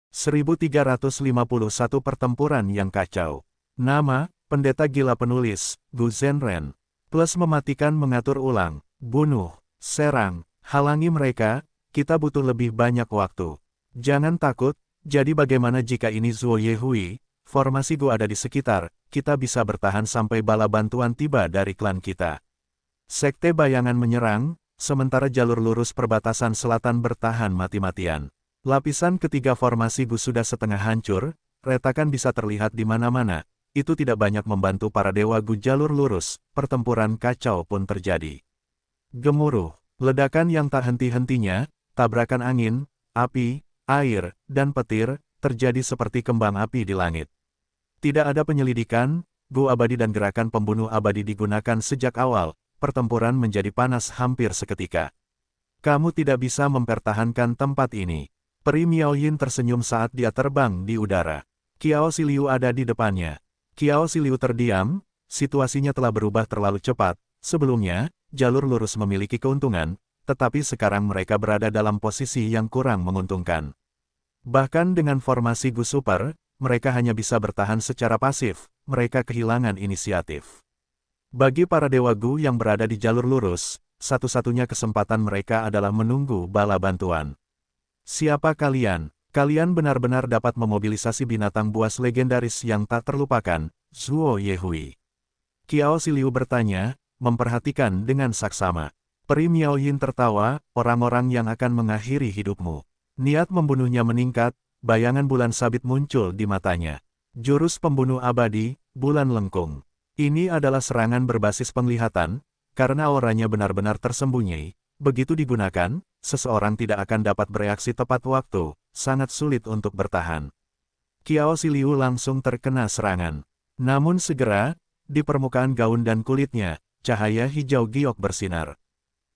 1351 Pertempuran yang kacau. Nama, Pendeta Gila Penulis, Gu Zhenren. Plus mematikan mengatur ulang, bunuh, serang, halangi mereka, kita butuh lebih banyak waktu. Jangan takut, jadi bagaimana jika ini Zuo Yehui, formasi Gu ada di sekitar, kita bisa bertahan sampai bala bantuan tiba dari klan kita. Sekte Bayangan menyerang, sementara jalur lurus perbatasan selatan bertahan mati-matian. Lapisan ketiga formasi Gu sudah setengah hancur, retakan bisa terlihat di mana-mana. Itu tidak banyak membantu para dewa Gu jalur lurus, pertempuran kacau pun terjadi. Gemuruh, ledakan yang tak henti-hentinya, tabrakan angin, api, air, dan petir, terjadi seperti kembang api di langit. Tidak ada penyelidikan, Gu abadi dan gerakan pembunuh abadi digunakan sejak awal, pertempuran menjadi panas hampir seketika. Kamu tidak bisa mempertahankan tempat ini. Peri Miaoyin tersenyum saat dia terbang di udara. Qiao Xiliu ada di depannya. Qiao Xiliu terdiam, situasinya telah berubah terlalu cepat. Sebelumnya, jalur lurus memiliki keuntungan, tetapi sekarang mereka berada dalam posisi yang kurang menguntungkan. Bahkan dengan formasi Gu Super, mereka hanya bisa bertahan secara pasif, mereka kehilangan inisiatif. Bagi para dewa Gu yang berada di jalur lurus, satu-satunya kesempatan mereka adalah menunggu bala bantuan. Siapa kalian? Kalian benar-benar dapat memobilisasi binatang buas legendaris yang tak terlupakan, Zuo Yehui. Qiao Xiliu bertanya, memperhatikan dengan saksama. Peri Miaoyin tertawa, orang-orang yang akan mengakhiri hidupmu. Niat membunuhnya meningkat, bayangan bulan sabit muncul di matanya. Jurus pembunuh abadi, bulan lengkung. Ini adalah serangan berbasis penglihatan, karena auranya benar-benar tersembunyi. Begitu digunakan, seseorang tidak akan dapat bereaksi tepat waktu, sangat sulit untuk bertahan. Qiao Xiliu langsung terkena serangan. Namun segera, di permukaan gaun dan kulitnya, cahaya hijau giok bersinar.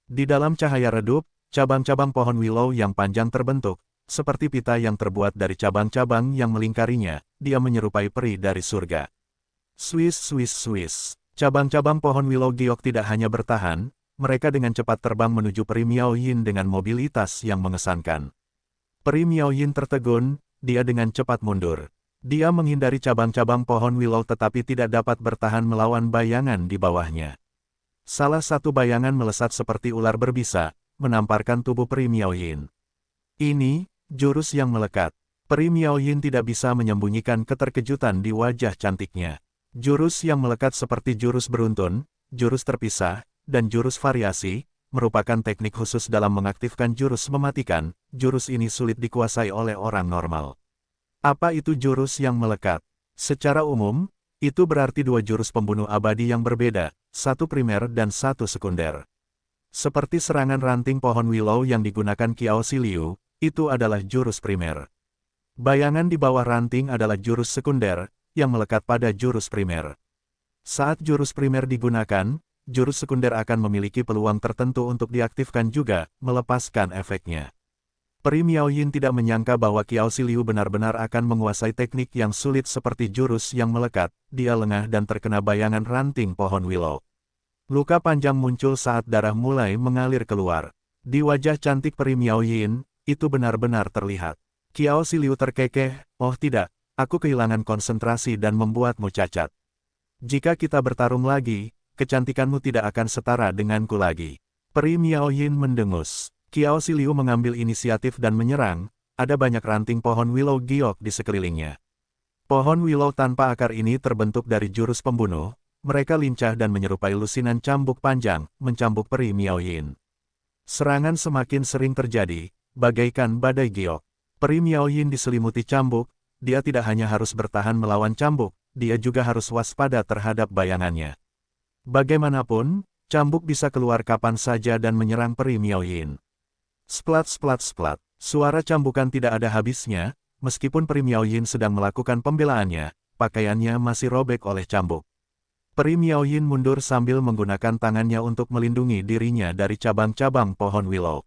Di dalam cahaya redup, cabang-cabang pohon willow yang panjang terbentuk, seperti pita yang terbuat dari cabang-cabang yang melingkarinya, dia menyerupai peri dari surga. Swiss Swiss Swiss. Cabang-cabang pohon willow giok tidak hanya bertahan, mereka dengan cepat terbang menuju Peri Miaoyin dengan mobilitas yang mengesankan. Peri Miaoyin tertegun, dia dengan cepat mundur. Dia menghindari cabang-cabang pohon willow tetapi tidak dapat bertahan melawan bayangan di bawahnya. Salah satu bayangan melesat seperti ular berbisa, menamparkan tubuh Peri Miaoyin. Ini, jurus yang melekat. Peri Miaoyin tidak bisa menyembunyikan keterkejutan di wajah cantiknya. Jurus yang melekat seperti jurus beruntun, jurus terpisah, dan jurus variasi, merupakan teknik khusus dalam mengaktifkan jurus mematikan. Jurus ini sulit dikuasai oleh orang normal. Apa itu jurus yang melekat? Secara umum, itu berarti dua jurus pembunuh abadi yang berbeda, satu primer dan satu sekunder. Seperti serangan ranting pohon willow yang digunakan Qiao Xiliu, itu adalah jurus primer. Bayangan di bawah ranting adalah jurus sekunder, yang melekat pada jurus primer. Saat jurus primer digunakan, jurus sekunder akan memiliki peluang tertentu untuk diaktifkan juga, melepaskan efeknya. Peri Miaoyin tidak menyangka bahwa Qiao Xiliu benar-benar akan menguasai teknik yang sulit seperti jurus yang melekat. Dia lengah dan terkena bayangan ranting pohon willow. Luka panjang muncul saat darah mulai mengalir keluar. Di wajah cantik Peri Miaoyin, itu benar-benar terlihat. Qiao Xiliu terkekeh, oh tidak, aku kehilangan konsentrasi dan membuatmu cacat. Jika kita bertarung lagi, kecantikanmu tidak akan setara denganku lagi. Peri Miaoyin mendengus. Qiao Xiliu mengambil inisiatif dan menyerang, ada banyak ranting pohon willow giok di sekelilingnya. Pohon willow tanpa akar ini terbentuk dari jurus pembunuh, mereka lincah dan menyerupai lusinan cambuk panjang, mencambuk Peri Miaoyin. Serangan semakin sering terjadi, bagaikan badai giok. Peri Miaoyin diselimuti cambuk, dia tidak hanya harus bertahan melawan cambuk, dia juga harus waspada terhadap bayangannya. Bagaimanapun, cambuk bisa keluar kapan saja dan menyerang Peri Miaoyin. Splat splat splat, suara cambukan tidak ada habisnya, meskipun Peri Miaoyin sedang melakukan pembelaannya, pakaiannya masih robek oleh cambuk. Peri Miaoyin mundur sambil menggunakan tangannya untuk melindungi dirinya dari cabang-cabang pohon willow.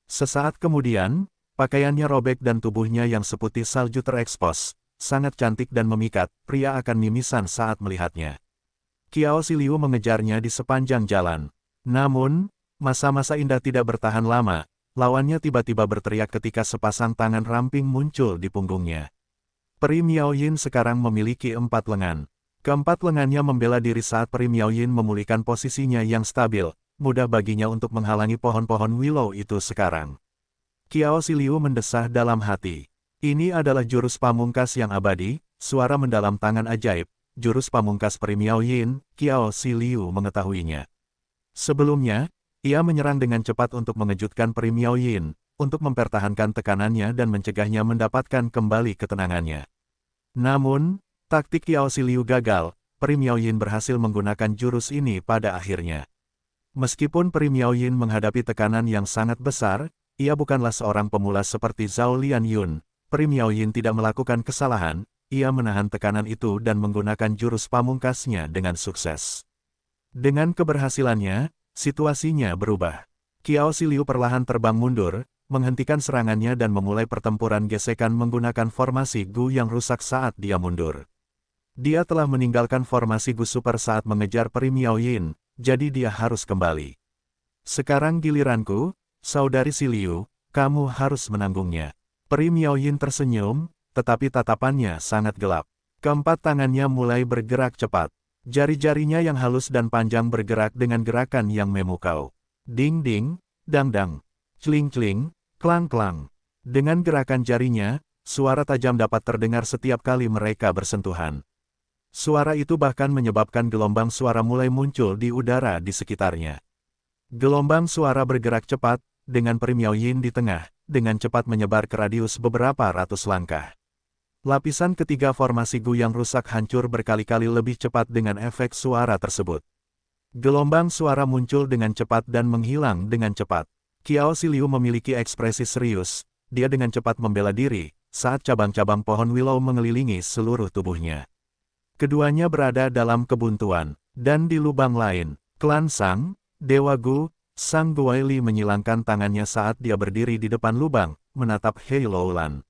Sesaat kemudian, pakaiannya robek dan tubuhnya yang seputih salju terekspos, sangat cantik dan memikat, pria akan mimisan saat melihatnya. Qiao Xiliu mengejarnya di sepanjang jalan. Namun, masa-masa indah tidak bertahan lama. lawannya tiba-tiba berteriak ketika sepasang tangan ramping muncul di punggungnya. Peri Miaoyin sekarang memiliki 4 lengan. Keempat lengannya membela diri saat Peri Miaoyin memulihkan posisinya yang stabil, mudah baginya untuk menghalangi pohon-pohon willow itu sekarang. Qiao Siliu mendesah dalam hati. Ini adalah jurus pamungkas yang abadi, suara mendalam tangan ajaib, jurus pamungkas Peri Miaoyin, Qiao Siliu mengetahuinya. Sebelumnya, ia menyerang dengan cepat untuk mengejutkan Peri Miaoyin, untuk mempertahankan tekanannya dan mencegahnya mendapatkan kembali ketenangannya. Namun, taktik Qiao Siliu gagal, Peri Miaoyin berhasil menggunakan jurus ini pada akhirnya. Meskipun Peri Miaoyin menghadapi tekanan yang sangat besar, ia bukanlah seorang pemula seperti Zhao Lianyun. Peri Miaoyin tidak melakukan kesalahan, ia menahan tekanan itu dan menggunakan jurus pamungkasnya dengan sukses. Dengan keberhasilannya, situasinya berubah. Qiao Siliu perlahan terbang mundur, menghentikan serangannya dan memulai pertempuran gesekan menggunakan formasi Gu yang rusak saat dia mundur. Dia telah meninggalkan formasi Gu Super saat mengejar Peri Miaoyin, jadi dia harus kembali. Sekarang giliranku, Saudari Siliu, kamu harus menanggungnya. Peri Miaoyin tersenyum, tetapi tatapannya sangat gelap. Keempat tangannya mulai bergerak cepat. Jari-jarinya yang halus dan panjang bergerak dengan gerakan yang memukau. Ding-ding, dang-dang, cling-cling, klang-klang. Dengan gerakan jarinya, suara tajam dapat terdengar setiap kali mereka bersentuhan. Suara itu bahkan menyebabkan gelombang suara mulai muncul di udara di sekitarnya. Gelombang suara bergerak cepat, dengan Peri Miaoyin di tengah, dengan cepat menyebar ke radius beberapa ratus langkah. Lapisan ketiga formasi Gu yang rusak hancur berkali-kali lebih cepat dengan efek suara tersebut. Gelombang suara muncul dengan cepat dan menghilang dengan cepat. Qiao Siliu memiliki ekspresi serius, dia dengan cepat membela diri, saat cabang-cabang pohon willow mengelilingi seluruh tubuhnya. Keduanya berada dalam kebuntuan, dan di lubang lain, klan Sang, Dewa Gu, Sang Guaili menyilangkan tangannya saat dia berdiri di depan lubang, menatap Hei Loulan.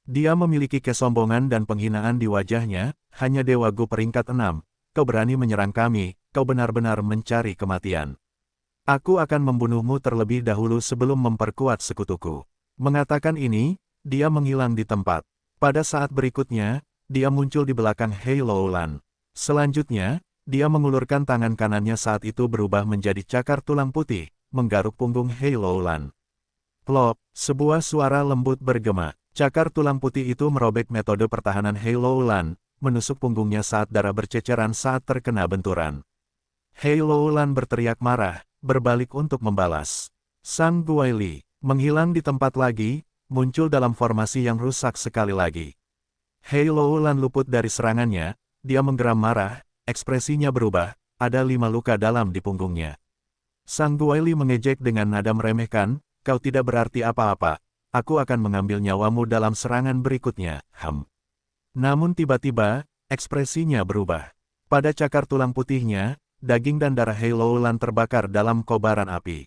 Dia memiliki kesombongan dan penghinaan di wajahnya, hanya Dewa Gu peringkat 6, kau berani menyerang kami, kau benar-benar mencari kematian. Aku akan membunuhmu terlebih dahulu sebelum memperkuat sekutuku. Mengatakan ini, dia menghilang di tempat. Pada saat berikutnya, dia muncul di belakang Hei Loulan. Selanjutnya, dia mengulurkan tangan kanannya saat itu berubah menjadi cakar tulang putih, menggaruk punggung Hei Loulan. Plop, sebuah suara lembut bergema. Cakar tulang putih itu merobek metode pertahanan Hei Loulan, menusuk punggungnya saat darah berceceran saat terkena benturan. Hei Loulan berteriak marah, berbalik untuk membalas. Sang Guaili, menghilang di tempat lagi, muncul dalam formasi yang rusak sekali lagi. Hei Loulan luput dari serangannya, dia menggeram marah, ekspresinya berubah, ada 5 luka dalam di punggungnya. Sang Guaili mengejek dengan nada meremehkan, kau tidak berarti apa-apa, aku akan mengambil nyawamu dalam serangan berikutnya, Namun tiba-tiba, ekspresinya berubah. Pada cakar tulang putihnya, daging dan darah Hei Loulan terbakar dalam kobaran api.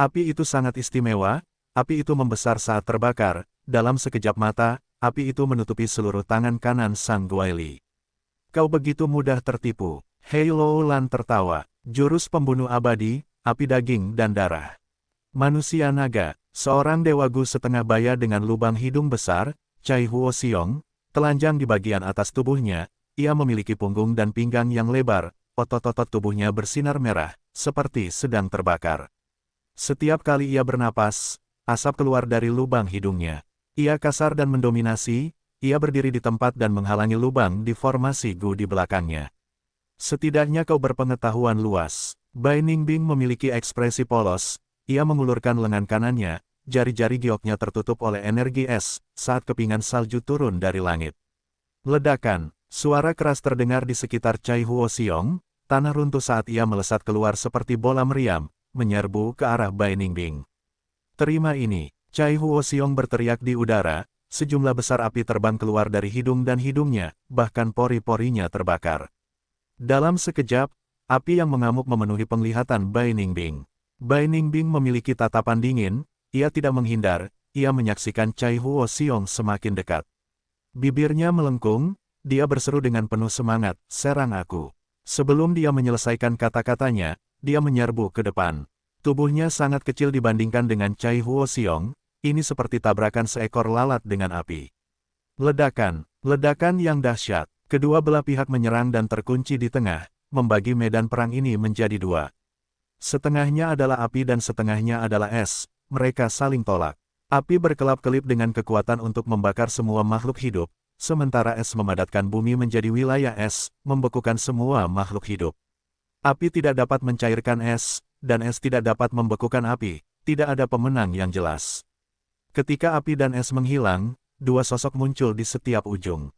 Api itu sangat istimewa, api itu membesar saat terbakar, dalam sekejap mata, api itu menutupi seluruh tangan kanan Sang Guaili. Kau begitu mudah tertipu. Hei Loulan tertawa. Jurus pembunuh abadi, api daging dan darah. Manusia naga, seorang dewa Gu setengah baya dengan lubang hidung besar, Cai Huo Xiong, telanjang di bagian atas tubuhnya, ia memiliki punggung dan pinggang yang lebar, otot-otot tubuhnya bersinar merah, seperti sedang terbakar. Setiap kali ia bernapas, asap keluar dari lubang hidungnya. Ia kasar dan mendominasi, ia berdiri di tempat dan menghalangi lubang di formasi Gu di belakangnya. Setidaknya kau berpengetahuan luas. Bai Ningbing memiliki ekspresi polos, ia mengulurkan lengan kanannya, jari-jari gioknya tertutup oleh energi es, saat kepingan salju turun dari langit. Ledakan, suara keras terdengar di sekitar Cai Huo Xiong, tanah runtuh saat ia melesat keluar seperti bola meriam, menyerbu ke arah Bai Ningbing. Terima ini, Cai Huo Xiong berteriak di udara, sejumlah besar api terbang keluar dari hidung dan hidungnya, bahkan pori-porinya terbakar. Dalam sekejap, api yang mengamuk memenuhi penglihatan Bai Ningbing. Bai Ningbing memiliki tatapan dingin, ia tidak menghindar, ia menyaksikan Cai Huo Xiong semakin dekat. Bibirnya melengkung, dia berseru dengan penuh semangat, serang aku. Sebelum dia menyelesaikan kata-katanya, dia menyerbu ke depan. Tubuhnya sangat kecil dibandingkan dengan Cai Huo Xiong, ini seperti tabrakan seekor lalat dengan api. Ledakan yang dahsyat. Kedua belah pihak menyerang dan terkunci di tengah, membagi medan perang ini menjadi dua. Setengahnya adalah api dan setengahnya adalah es, mereka saling tolak. Api berkelap-kelip dengan kekuatan untuk membakar semua makhluk hidup, sementara es memadatkan bumi menjadi wilayah es, membekukan semua makhluk hidup. Api tidak dapat mencairkan es, dan es tidak dapat membekukan api, tidak ada pemenang yang jelas. Ketika api dan es menghilang, dua sosok muncul di setiap ujung.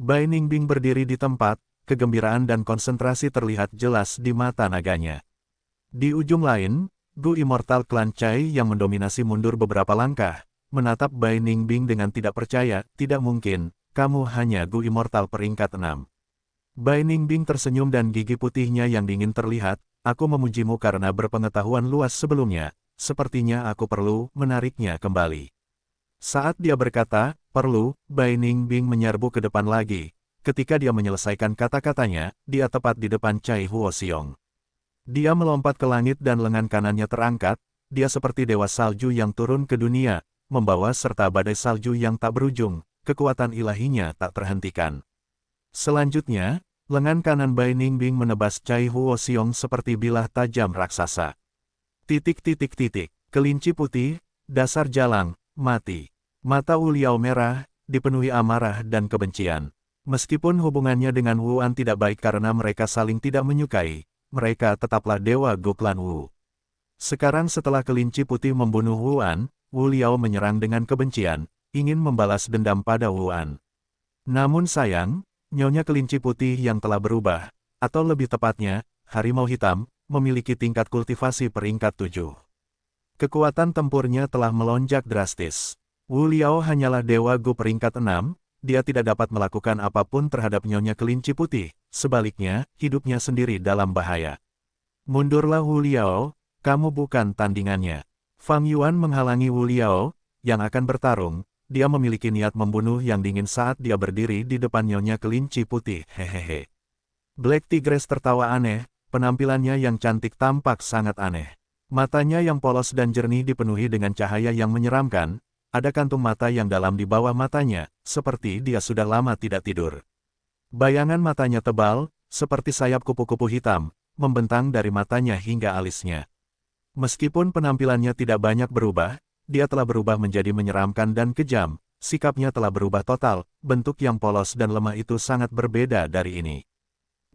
Bai Ningbing berdiri di tempat, kegembiraan dan konsentrasi terlihat jelas di mata naganya. Di ujung lain, Gu Immortal Clan Cai yang mendominasi mundur beberapa langkah, menatap Bai Ningbing dengan tidak percaya, tidak mungkin, kamu hanya Gu Immortal peringkat 6. Bai Ningbing tersenyum dan gigi putihnya yang dingin terlihat, aku memujimu karena berpengetahuan luas sebelumnya, sepertinya aku perlu menariknya kembali. Saat dia berkata, perlu, Bai Ningbing menyerbu ke depan lagi. Ketika dia menyelesaikan kata-katanya, dia tepat di depan Cai Huo Xiong. Dia melompat ke langit dan lengan kanannya terangkat, dia seperti dewa salju yang turun ke dunia, membawa serta badai salju yang tak berujung, kekuatan ilahinya tak terhentikan. Selanjutnya, lengan kanan Bai Ningbing menebas Cai Huo Xiong seperti bilah tajam raksasa. Kelinci putih, dasar jalang, mati. Mata Wu Liao merah, dipenuhi amarah dan kebencian. Meskipun hubungannya dengan Wu An tidak baik karena mereka saling tidak menyukai, mereka tetaplah dewa Gu Klan Wu. Sekarang setelah kelinci putih membunuh Wu An, Wu Liao menyerang dengan kebencian, ingin membalas dendam pada Wu An. Namun sayang, Nyonya kelinci putih yang telah berubah, atau lebih tepatnya, harimau hitam, memiliki tingkat kultivasi peringkat 7. Kekuatan tempurnya telah melonjak drastis. Wu Liao hanyalah dewa Gu peringkat 6, dia tidak dapat melakukan apapun terhadap Nyonya kelinci putih, sebaliknya, hidupnya sendiri dalam bahaya. Mundurlah Wu Liao, kamu bukan tandingannya. Fang Yuan menghalangi Wu Liao, yang akan bertarung. Dia memiliki niat membunuh yang dingin saat dia berdiri di depan Nyonya kelinci putih, hehehe. Black Tigress tertawa aneh, penampilannya yang cantik tampak sangat aneh. Matanya yang polos dan jernih dipenuhi dengan cahaya yang menyeramkan, ada kantung mata yang dalam di bawah matanya, seperti dia sudah lama tidak tidur. Bayangan matanya tebal, seperti sayap kupu-kupu hitam, membentang dari matanya hingga alisnya. Meskipun penampilannya tidak banyak berubah, dia telah berubah menjadi menyeramkan dan kejam, sikapnya telah berubah total, bentuk yang polos dan lemah itu sangat berbeda dari ini.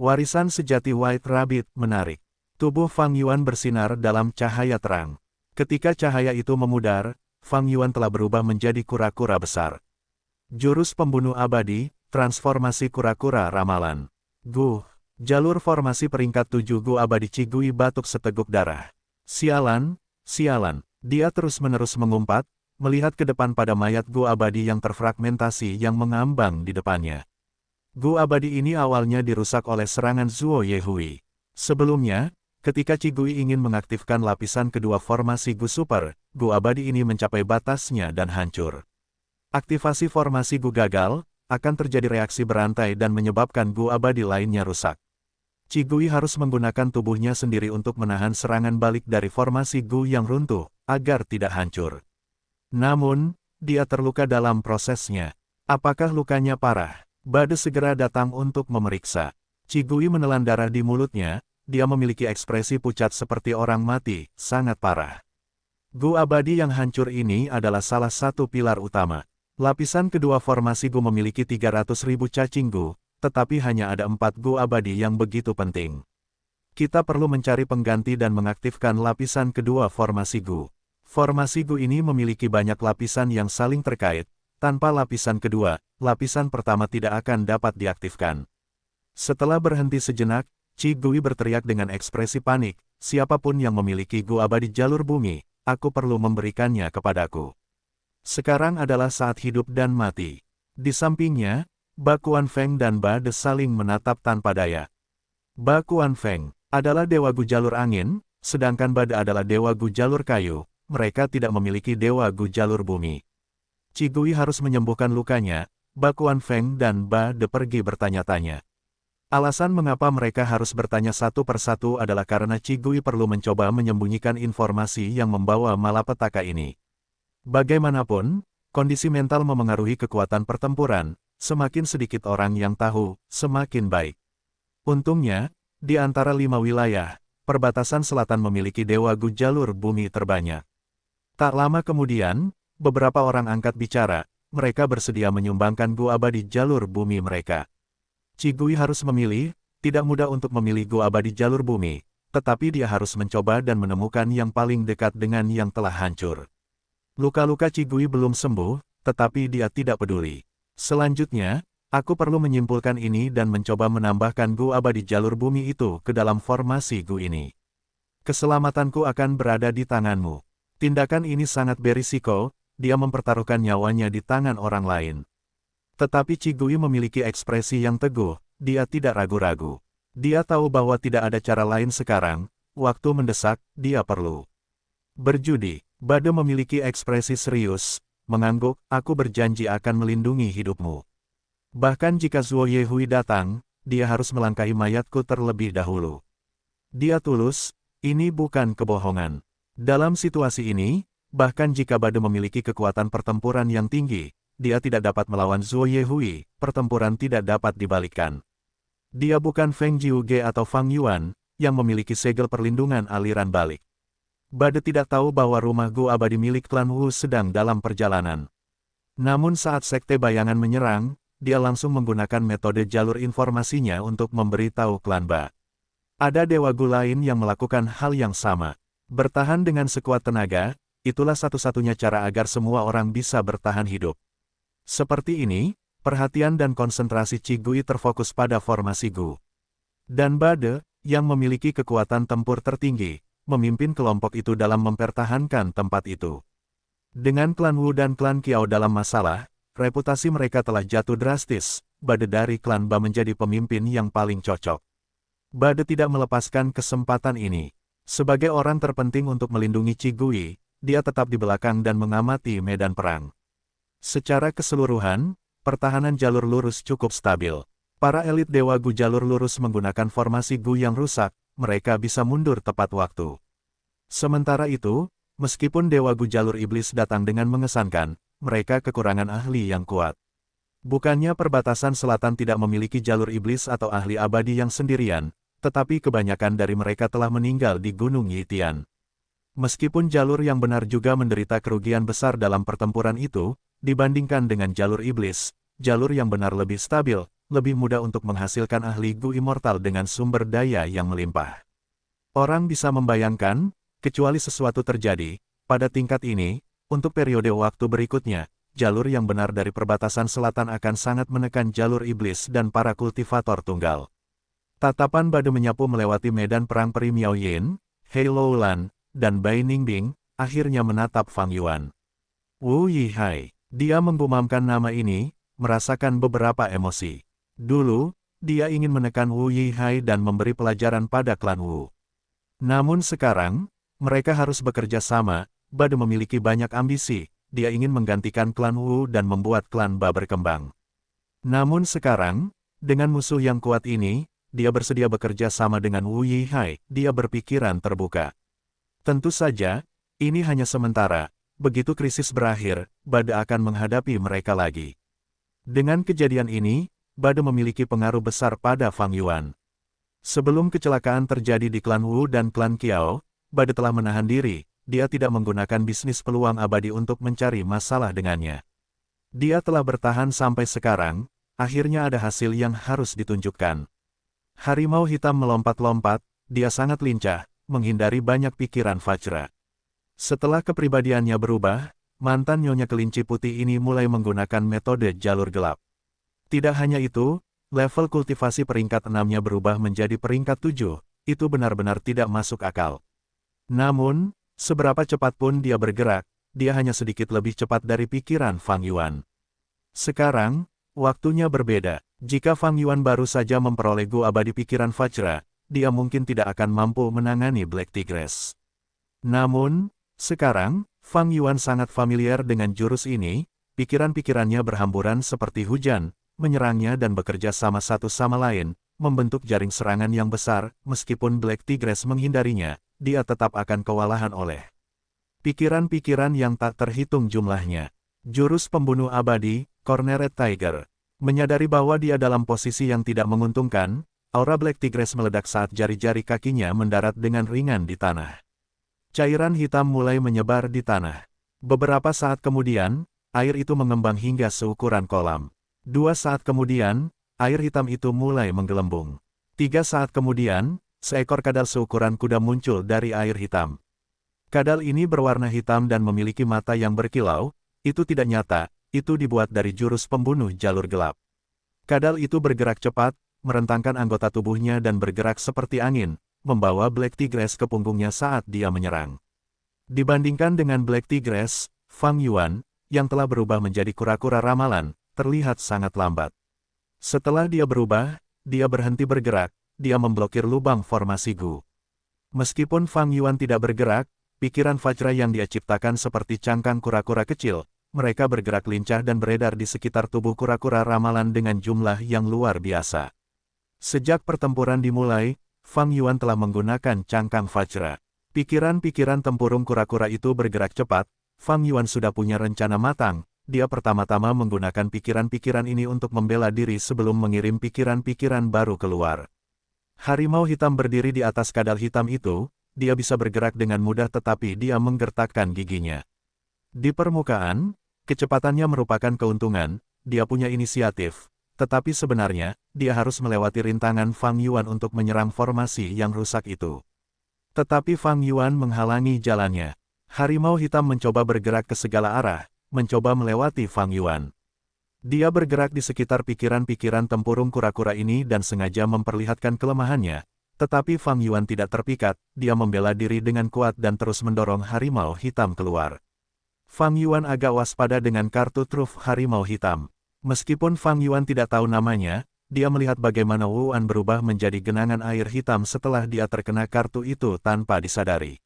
Warisan sejati White Rabbit menarik. Tubuh Fang Yuan bersinar dalam cahaya terang. Ketika cahaya itu memudar, Fang Yuan telah berubah menjadi kura-kura besar. Jurus pembunuh abadi, transformasi kura-kura ramalan. Jalur formasi peringkat 7 Gu abadi Cigui batuk seteguk darah. Sialan, sialan. Dia terus-menerus mengumpat, melihat ke depan pada mayat Gu abadi yang terfragmentasi yang mengambang di depannya. Gu abadi ini awalnya dirusak oleh serangan Zuo Yehui. Sebelumnya, ketika Cigui ingin mengaktifkan lapisan kedua formasi Gu Super, Gu abadi ini mencapai batasnya dan hancur. Aktivasi formasi Gu gagal, akan terjadi reaksi berantai dan menyebabkan Gu abadi lainnya rusak. Cigui harus menggunakan tubuhnya sendiri untuk menahan serangan balik dari formasi Gu yang runtuh, agar tidak hancur. Namun, dia terluka dalam prosesnya. Apakah lukanya parah? Bade segera datang untuk memeriksa. Cigui menelan darah di mulutnya, dia memiliki ekspresi pucat seperti orang mati, sangat parah. Gu abadi yang hancur ini adalah salah satu pilar utama. Lapisan kedua formasi Gu memiliki 300.000 cacing Gu, tetapi hanya ada 4 Gu abadi yang begitu penting. Kita perlu mencari pengganti dan mengaktifkan lapisan kedua formasi Gu. Formasi Gu ini memiliki banyak lapisan yang saling terkait. Tanpa lapisan kedua, lapisan pertama tidak akan dapat diaktifkan. Setelah berhenti sejenak, Cigui berteriak dengan ekspresi panik, siapapun yang memiliki Gu abadi jalur bumi, aku perlu memberikannya kepadaku. Sekarang adalah saat hidup dan mati. Di sampingnya, Ba Kuanfeng dan Ba De saling menatap tanpa daya. Ba Kuanfeng adalah dewa Gu jalur angin, sedangkan Ba De adalah dewa Gu jalur kayu. Mereka tidak memiliki dewa Gu jalur bumi. Cigui harus menyembuhkan lukanya, Ba Kuanfeng dan Ba De pergi bertanya-tanya. Alasan mengapa mereka harus bertanya satu persatu adalah karena Qigui perlu mencoba menyembunyikan informasi yang membawa malapetaka ini. Bagaimanapun, kondisi mental memengaruhi kekuatan pertempuran, semakin sedikit orang yang tahu, semakin baik. Untungnya, di antara 5 wilayah, perbatasan selatan memiliki Dewa Gu jalur bumi terbanyak. Tak lama kemudian, beberapa orang angkat bicara, mereka bersedia menyumbangkan Gu abadi jalur bumi mereka. Qigui harus memilih, tidak mudah untuk memilih Gu abadi jalur bumi, tetapi dia harus mencoba dan menemukan yang paling dekat dengan yang telah hancur. Luka-luka Qigui belum sembuh, tetapi dia tidak peduli. Selanjutnya, aku perlu menyimpulkan ini dan mencoba menambahkan Gu abadi jalur bumi itu ke dalam formasi Gu ini. Keselamatanku akan berada di tanganmu. Tindakan ini sangat berisiko, dia mempertaruhkan nyawanya di tangan orang lain. Tetapi Qigui memiliki ekspresi yang teguh, dia tidak ragu-ragu. Dia tahu bahwa tidak ada cara lain sekarang, waktu mendesak, dia perlu berjudi. Bade memiliki ekspresi serius, mengangguk, aku berjanji akan melindungi hidupmu. Bahkan jika Zuo Yehui datang, dia harus melangkahi mayatku terlebih dahulu. Dia tulus, ini bukan kebohongan. Dalam situasi ini, bahkan jika Bade memiliki kekuatan pertempuran yang tinggi, dia tidak dapat melawan Zuo Yehui, pertempuran tidak dapat dibalikkan. Dia bukan Feng Jiuge atau Fang Yuan, yang memiliki segel perlindungan aliran balik. Bade tidak tahu bahwa rumah Gu abadi milik klan Wu sedang dalam perjalanan. Namun saat Sekte Bayangan menyerang, dia langsung menggunakan metode jalur informasinya untuk memberitahu klan Ba. Ada Dewa Gu lain yang melakukan hal yang sama. Bertahan dengan sekuat tenaga, itulah satu-satunya cara agar semua orang bisa bertahan hidup. Seperti ini, perhatian dan konsentrasi Qigui terfokus pada formasi Gu. Dan Bade, yang memiliki kekuatan tempur tertinggi, memimpin kelompok itu dalam mempertahankan tempat itu. Dengan klan Wu dan klan Qiao dalam masalah, reputasi mereka telah jatuh drastis, Bade dari klan Ba menjadi pemimpin yang paling cocok. Bade tidak melepaskan kesempatan ini. Sebagai orang terpenting untuk melindungi Qigui, dia tetap di belakang dan mengamati medan perang. Secara keseluruhan, pertahanan jalur lurus cukup stabil. Para elit Dewa Gu jalur lurus menggunakan formasi Gu yang rusak, mereka bisa mundur tepat waktu. Sementara itu, meskipun Dewa Gu jalur iblis datang dengan mengesankan, mereka kekurangan ahli yang kuat. Bukannya perbatasan selatan tidak memiliki jalur iblis atau ahli abadi yang sendirian, tetapi kebanyakan dari mereka telah meninggal di Gunung Yitian. Meskipun jalur yang benar juga menderita kerugian besar dalam pertempuran itu, dibandingkan dengan jalur iblis, jalur yang benar lebih stabil, lebih mudah untuk menghasilkan ahli Gu immortal dengan sumber daya yang melimpah. Orang bisa membayangkan, kecuali sesuatu terjadi, pada tingkat ini, untuk periode waktu berikutnya, jalur yang benar dari perbatasan selatan akan sangat menekan jalur iblis dan para kultivator tunggal. Tatapan Bade menyapu melewati medan perang Peri Miao Yin, Hei Loulan, dan Bai Ningbing, akhirnya menatap Fang Yuan. Wu Yihai. Dia menggumamkan nama ini, merasakan beberapa emosi. Dulu, dia ingin menekan Wu Yihai dan memberi pelajaran pada klan Wu. Namun sekarang, mereka harus bekerja sama. Bade memiliki banyak ambisi, dia ingin menggantikan klan Wu dan membuat klan Ba berkembang. Namun sekarang, dengan musuh yang kuat ini, dia bersedia bekerja sama dengan Wu Yihai, dia berpikiran terbuka. Tentu saja, ini hanya sementara. Begitu krisis berakhir, Bade akan menghadapi mereka lagi. Dengan kejadian ini, Bade memiliki pengaruh besar pada Fang Yuan. Sebelum kecelakaan terjadi di klan Wu dan klan Qiao, Bade telah menahan diri, dia tidak menggunakan bisnis peluang abadi untuk mencari masalah dengannya. Dia telah bertahan sampai sekarang, akhirnya ada hasil yang harus ditunjukkan. Harimau hitam melompat-lompat, dia sangat lincah, menghindari banyak pikiran Vajra. Setelah kepribadiannya berubah, mantan Nyonya Kelinci Putih ini mulai menggunakan metode jalur gelap. Tidak hanya itu, level kultivasi peringkat 6-nya berubah menjadi peringkat 7, itu benar-benar tidak masuk akal. Namun, seberapa cepat pun dia bergerak, dia hanya sedikit lebih cepat dari pikiran Fang Yuan. Sekarang, waktunya berbeda. Jika Fang Yuan baru saja memperoleh Gu abadi pikiran Vajra, dia mungkin tidak akan mampu menangani Black Tigress. Namun, sekarang, Fang Yuan sangat familiar dengan jurus ini, pikiran-pikirannya berhamburan seperti hujan, menyerangnya dan bekerja sama satu sama lain, membentuk jaring serangan yang besar, meskipun Black Tigress menghindarinya, dia tetap akan kewalahan oleh pikiran-pikiran yang tak terhitung jumlahnya. Jurus pembunuh abadi, Cornered Tiger. Menyadari bahwa dia dalam posisi yang tidak menguntungkan, aura Black Tigress meledak saat jari-jari kakinya mendarat dengan ringan di tanah. Cairan hitam mulai menyebar di tanah. Beberapa saat kemudian, air itu mengembang hingga seukuran kolam. 2 saat kemudian, air hitam itu mulai menggelembung. 3 saat kemudian, seekor kadal seukuran kuda muncul dari air hitam. Kadal ini berwarna hitam dan memiliki mata yang berkilau, itu tidak nyata, itu dibuat dari jurus pembunuh jalur gelap. Kadal itu bergerak cepat, merentangkan anggota tubuhnya dan bergerak seperti angin, membawa Black Tigress ke punggungnya saat dia menyerang. Dibandingkan dengan Black Tigress, Fang Yuan, yang telah berubah menjadi kura-kura ramalan, terlihat sangat lambat. Setelah dia berubah, dia berhenti bergerak, dia memblokir lubang formasi Gu. Meskipun Fang Yuan tidak bergerak, pikiran Vajra yang dia ciptakan seperti cangkang kura-kura kecil, mereka bergerak lincah dan beredar di sekitar tubuh kura-kura ramalan dengan jumlah yang luar biasa. Sejak pertempuran dimulai, Fang Yuan telah menggunakan cangkang Vajra. Pikiran-pikiran tempurung kura-kura itu bergerak cepat, Fang Yuan sudah punya rencana matang. Dia pertama-tama menggunakan pikiran-pikiran ini untuk membela diri sebelum mengirim pikiran-pikiran baru keluar. Harimau hitam berdiri di atas kadal hitam itu, dia bisa bergerak dengan mudah tetapi dia menggertakkan giginya. Di permukaan, kecepatannya merupakan keuntungan, dia punya inisiatif, tetapi sebenarnya, dia harus melewati rintangan Fang Yuan untuk menyerang formasi yang rusak itu. Tetapi Fang Yuan menghalangi jalannya. Harimau hitam mencoba bergerak ke segala arah, mencoba melewati Fang Yuan. Dia bergerak di sekitar pikiran-pikiran tempurung kura-kura ini dan sengaja memperlihatkan kelemahannya, tetapi Fang Yuan tidak terpikat, dia membela diri dengan kuat dan terus mendorong harimau hitam keluar. Fang Yuan agak waspada dengan kartu truf harimau hitam. Meskipun Fang Yuan tidak tahu namanya, dia melihat bagaimana Wuan berubah menjadi genangan air hitam setelah dia terkena kartu itu tanpa disadari.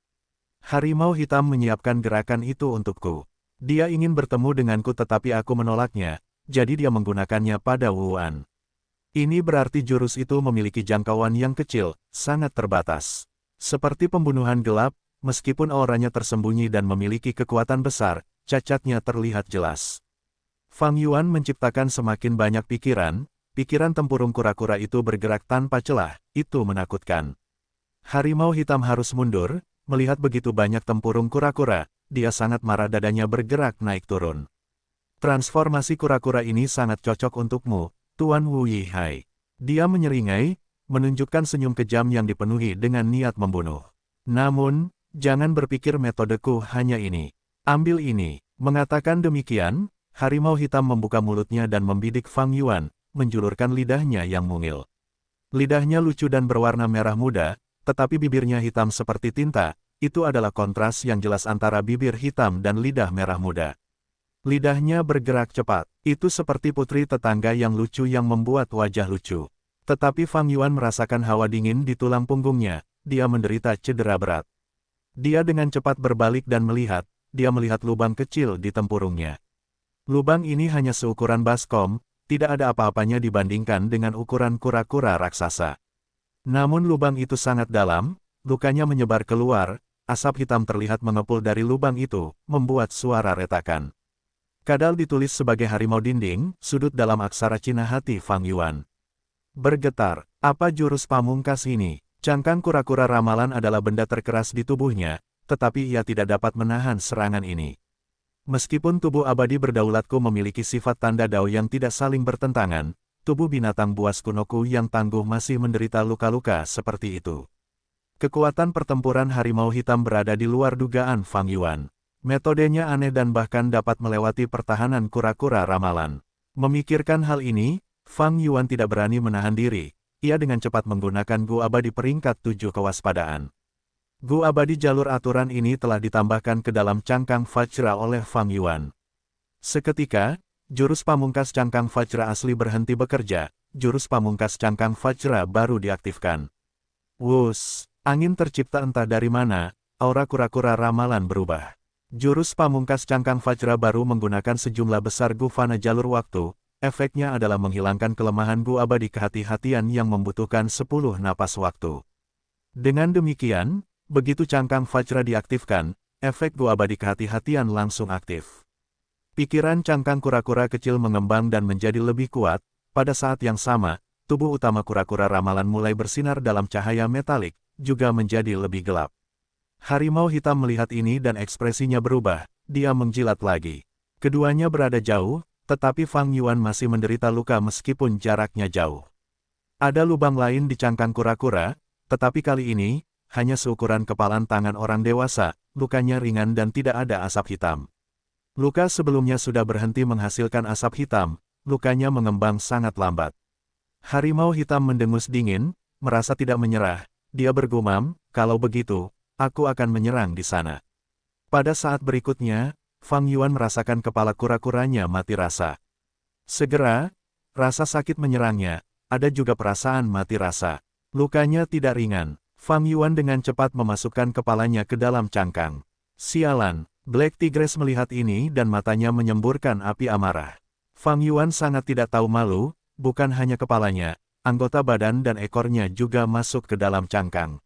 Harimau hitam menyiapkan gerakan itu untukku. Dia ingin bertemu denganku tetapi aku menolaknya, jadi dia menggunakannya pada Wuan. Ini berarti jurus itu memiliki jangkauan yang kecil, sangat terbatas. Seperti pembunuhan gelap, meskipun auranya tersembunyi dan memiliki kekuatan besar, cacatnya terlihat jelas. Fang Yuan menciptakan semakin banyak pikiran, pikiran tempurung kura-kura itu bergerak tanpa celah, itu menakutkan. Harimau hitam harus mundur, melihat begitu banyak tempurung kura-kura. Dia sangat marah, dadanya bergerak naik turun. Transformasi kura-kura ini sangat cocok untukmu, Tuan Wu Yihai. Dia menyeringai, menunjukkan senyum kejam yang dipenuhi dengan niat membunuh. Namun, jangan berpikir metodeku hanya ini. Ambil ini. Mengatakan demikian, harimau hitam membuka mulutnya dan membidik Fang Yuan, menjulurkan lidahnya yang mungil. Lidahnya lucu dan berwarna merah muda, tetapi bibirnya hitam seperti tinta. Itu adalah kontras yang jelas antara bibir hitam dan lidah merah muda. Lidahnya bergerak cepat. Itu seperti putri tetangga yang lucu yang membuat wajah lucu. Tetapi Fang Yuan merasakan hawa dingin di tulang punggungnya, dia menderita cedera berat. Dia dengan cepat berbalik dan melihat, dia melihat lubang kecil di tempurungnya. Lubang ini hanya seukuran baskom, tidak ada apa-apanya dibandingkan dengan ukuran kura-kura raksasa. Namun lubang itu sangat dalam, lukanya menyebar keluar. Asap hitam terlihat mengepul dari lubang itu, membuat suara retakan. Kadal ditulis sebagai harimau dinding, sudut dalam aksara Cina hati Fang Yuan. Bergetar, apa jurus pamungkas ini? Cangkang kura-kura ramalan adalah benda terkeras di tubuhnya, tetapi ia tidak dapat menahan serangan ini. Meskipun tubuh abadi berdaulatku memiliki sifat tanda dao yang tidak saling bertentangan, tubuh binatang buas kunoku yang tangguh masih menderita luka-luka seperti itu. Kekuatan pertempuran harimau hitam berada di luar dugaan Fang Yuan. Metodenya aneh dan bahkan dapat melewati pertahanan kura-kura ramalan. Memikirkan hal ini, Fang Yuan tidak berani menahan diri. Ia dengan cepat menggunakan Gu Abadi peringkat 7 kewaspadaan. Gu Abadi jalur aturan ini telah ditambahkan ke dalam cangkang Vajra oleh Fang Yuan. Seketika, jurus pamungkas cangkang Vajra asli berhenti bekerja. Jurus pamungkas cangkang Vajra baru diaktifkan. Wus! Angin tercipta entah dari mana, aura kura-kura ramalan berubah. Jurus pamungkas cangkang Vajra baru menggunakan sejumlah besar gufana jalur waktu, efeknya adalah menghilangkan kelemahan Gu abadi kehati-hatian yang membutuhkan 10 napas waktu. Dengan demikian, begitu cangkang Vajra diaktifkan, efek Gu abadi kehati-hatian langsung aktif. Pikiran cangkang kura-kura kecil mengembang dan menjadi lebih kuat. Pada saat yang sama, tubuh utama kura-kura ramalan mulai bersinar dalam cahaya metalik, juga menjadi lebih gelap. Harimau hitam melihat ini dan ekspresinya berubah, dia menjilat lagi. Keduanya berada jauh, tetapi Fang Yuan masih menderita luka meskipun jaraknya jauh. Ada lubang lain di cangkang kura-kura, tetapi kali ini, hanya seukuran kepalan tangan orang dewasa, lukanya ringan dan tidak ada asap hitam. Luka sebelumnya sudah berhenti menghasilkan asap hitam, lukanya mengembang sangat lambat. Harimau hitam mendengus dingin, merasa tidak menyerah, dia bergumam, kalau begitu, aku akan menyerang di sana. Pada saat berikutnya, Fang Yuan merasakan kepala kura-kuranya mati rasa. Segera, rasa sakit menyerangnya, ada juga perasaan mati rasa. Lukanya tidak ringan. Fang Yuan dengan cepat memasukkan kepalanya ke dalam cangkang. Sialan, Black Tigress melihat ini dan matanya menyemburkan api amarah. Fang Yuan sangat tidak tahu malu, bukan hanya kepalanya, anggota badan dan ekornya juga masuk ke dalam cangkang.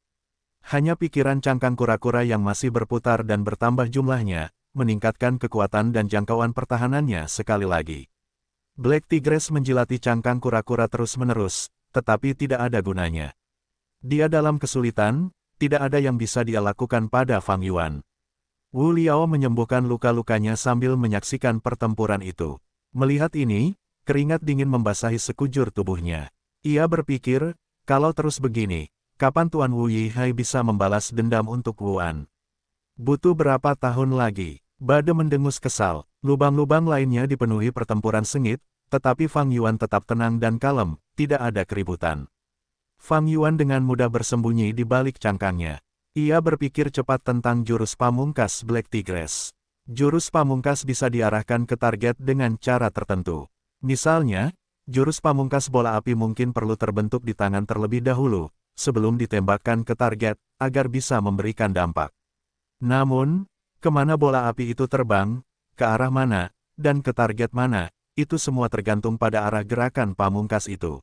Hanya pikiran cangkang kura-kura yang masih berputar dan bertambah jumlahnya, meningkatkan kekuatan dan jangkauan pertahanannya sekali lagi. Black Tigress menjilati cangkang kura-kura terus-menerus, tetapi tidak ada gunanya. Dia dalam kesulitan, tidak ada yang bisa dia lakukan pada Fang Yuan. Wu Liao menyembuhkan luka-lukanya sambil menyaksikan pertempuran itu. Melihat ini, keringat dingin membasahi sekujur tubuhnya. Ia berpikir, kalau terus begini, kapan Tuan Wu Yihai bisa membalas dendam untuk Wuan? Butuh berapa tahun lagi? Bade mendengus kesal. Lubang-lubang lainnya dipenuhi pertempuran sengit, tetapi Fang Yuan tetap tenang dan kalem, tidak ada keributan. Fang Yuan dengan mudah bersembunyi di balik cangkangnya. Ia berpikir cepat tentang jurus pamungkas Black Tigress. Jurus pamungkas bisa diarahkan ke target dengan cara tertentu. Misalnya, jurus pamungkas bola api mungkin perlu terbentuk di tangan terlebih dahulu, sebelum ditembakkan ke target, agar bisa memberikan dampak. Namun, kemana bola api itu terbang, ke arah mana, dan ke target mana, itu semua tergantung pada arah gerakan pamungkas itu.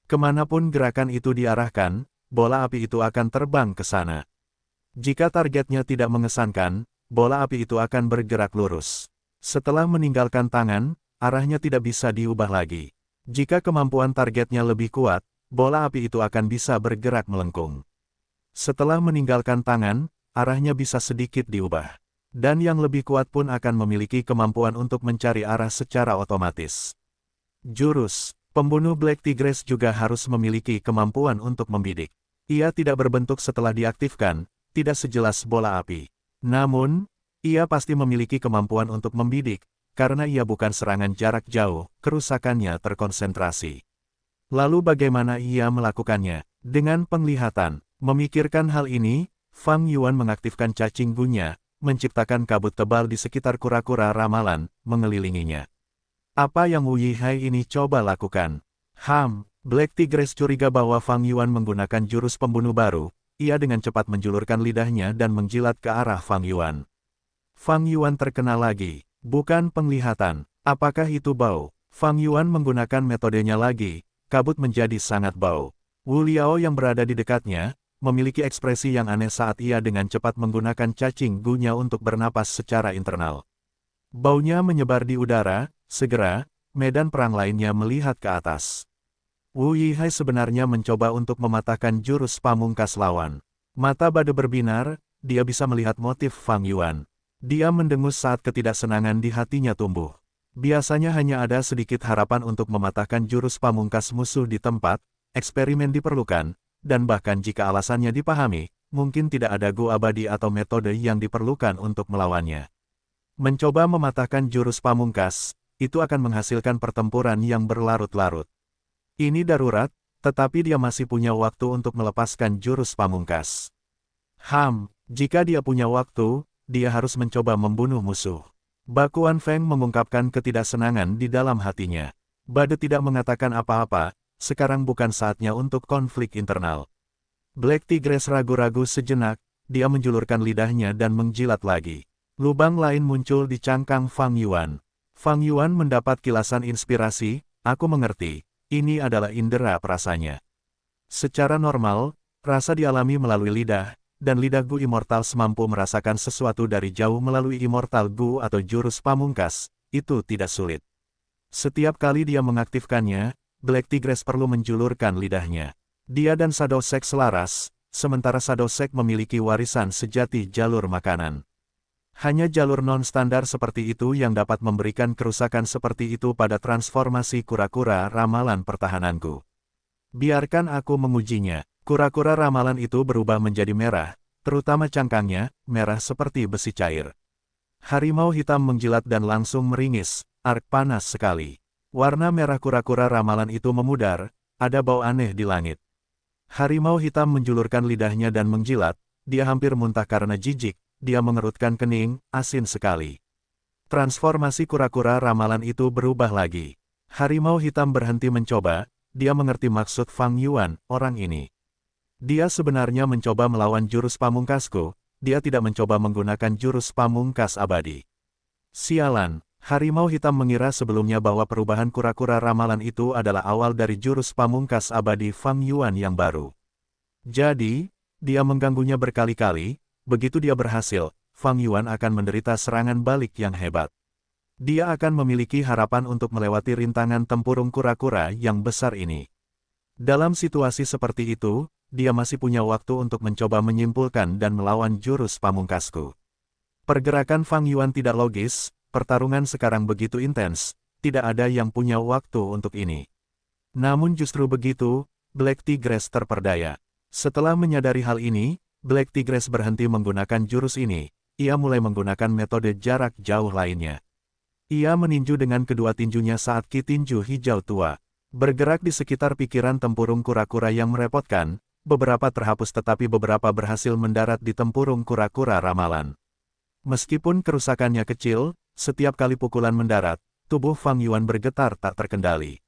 Kemanapun gerakan itu diarahkan, bola api itu akan terbang ke sana. Jika targetnya tidak mengesankan, bola api itu akan bergerak lurus. Setelah meninggalkan tangan, arahnya tidak bisa diubah lagi. Jika kemampuan targetnya lebih kuat, bola api itu akan bisa bergerak melengkung. Setelah meninggalkan tangan, arahnya bisa sedikit diubah. Dan yang lebih kuat pun akan memiliki kemampuan untuk mencari arah secara otomatis. Jurus pembunuh Black Tigress juga harus memiliki kemampuan untuk membidik. Ia tidak berbentuk setelah diaktifkan, tidak sejelas bola api. Namun, ia pasti memiliki kemampuan untuk membidik, karena ia bukan serangan jarak jauh, kerusakannya terkonsentrasi. Lalu bagaimana ia melakukannya? Dengan penglihatan. Memikirkan hal ini, Fang Yuan mengaktifkan cacing gunya, menciptakan kabut tebal di sekitar kura-kura ramalan, mengelilinginya. Apa yang Wu Yihai ini coba lakukan? Black Tigress curiga bahwa Fang Yuan menggunakan jurus pembunuh baru, ia dengan cepat menjulurkan lidahnya dan menjilat ke arah Fang Yuan. Fang Yuan terkena lagi, bukan penglihatan. Apakah itu bau? Fang Yuan menggunakan metodenya lagi. Kabut menjadi sangat bau. Wu Liao yang berada di dekatnya, memiliki ekspresi yang aneh saat ia dengan cepat menggunakan cacing gunya untuk bernapas secara internal. Baunya menyebar di udara, segera, medan perang lainnya melihat ke atas. Wu Yihai sebenarnya mencoba untuk mematahkan jurus pamungkas lawan. Mata Bade berbinar, dia bisa melihat motif Fang Yuan. Dia mendengus saat ketidaksenangan di hatinya tumbuh. Biasanya hanya ada sedikit harapan untuk mematahkan jurus pamungkas musuh di tempat, eksperimen diperlukan, dan bahkan jika alasannya dipahami, mungkin tidak ada Gu abadi atau metode yang diperlukan untuk melawannya. Mencoba mematahkan jurus pamungkas, itu akan menghasilkan pertempuran yang berlarut-larut. Ini darurat, tetapi dia masih punya waktu untuk melepaskan jurus pamungkas. Jika dia punya waktu, dia harus mencoba membunuh musuh. Bakuan Feng mengungkapkan ketidaksenangan di dalam hatinya. Bade tidak mengatakan apa-apa, sekarang bukan saatnya untuk konflik internal. Black Tigress ragu-ragu sejenak, dia menjulurkan lidahnya dan menjilat lagi. Lubang lain muncul di cangkang Fang Yuan. Fang Yuan mendapat kilasan inspirasi, aku mengerti, ini adalah indera perasanya. Secara normal, rasa dialami melalui lidah, dan lidah Gu Immortals mampu merasakan sesuatu dari jauh melalui Immortal Gu atau jurus pamungkas, itu tidak sulit. Setiap kali dia mengaktifkannya, Black Tigress perlu menjulurkan lidahnya. Dia dan Shadow Sek selaras, sementara Shadow Sek memiliki warisan sejati jalur makanan. Hanya jalur non-standar seperti itu yang dapat memberikan kerusakan seperti itu pada transformasi kura-kura ramalan pertahananku. Biarkan aku mengujinya. Kura-kura ramalan itu berubah menjadi merah, terutama cangkangnya, merah seperti besi cair. Harimau hitam menjilat dan langsung meringis, ark panas sekali. Warna merah kura-kura ramalan itu memudar, ada bau aneh di langit. Harimau hitam menjulurkan lidahnya dan menjilat, dia hampir muntah karena jijik. Dia mengerutkan kening, asin sekali. Transformasi kura-kura ramalan itu berubah lagi. Harimau hitam berhenti mencoba, dia mengerti maksud Fang Yuan, orang ini. Dia sebenarnya mencoba melawan jurus pamungkasku, dia tidak mencoba menggunakan jurus pamungkas abadi. Sialan, harimau hitam mengira sebelumnya bahwa perubahan kura-kura ramalan itu adalah awal dari jurus pamungkas abadi Fang Yuan yang baru. Jadi, dia mengganggunya berkali-kali. Begitu dia berhasil, Fang Yuan akan menderita serangan balik yang hebat. Dia akan memiliki harapan untuk melewati rintangan tempurung kura-kura yang besar ini. Dalam situasi seperti itu, dia masih punya waktu untuk mencoba menyimpulkan dan melawan jurus pamungkasku. Pergerakan Fang Yuan tidak logis, pertarungan sekarang begitu intens, tidak ada yang punya waktu untuk ini. Namun justru begitu, Black Tigress terperdaya. Setelah menyadari hal ini, Black Tigress berhenti menggunakan jurus ini, ia mulai menggunakan metode jarak jauh lainnya. Ia meninju dengan kedua tinjunya saat ki tinju hijau tua. Bergerak di sekitar pikiran tempurung kura-kura yang merepotkan, beberapa terhapus tetapi beberapa berhasil mendarat di tempurung kura-kura ramalan. Meskipun kerusakannya kecil, setiap kali pukulan mendarat, tubuh Fang Yuan bergetar tak terkendali.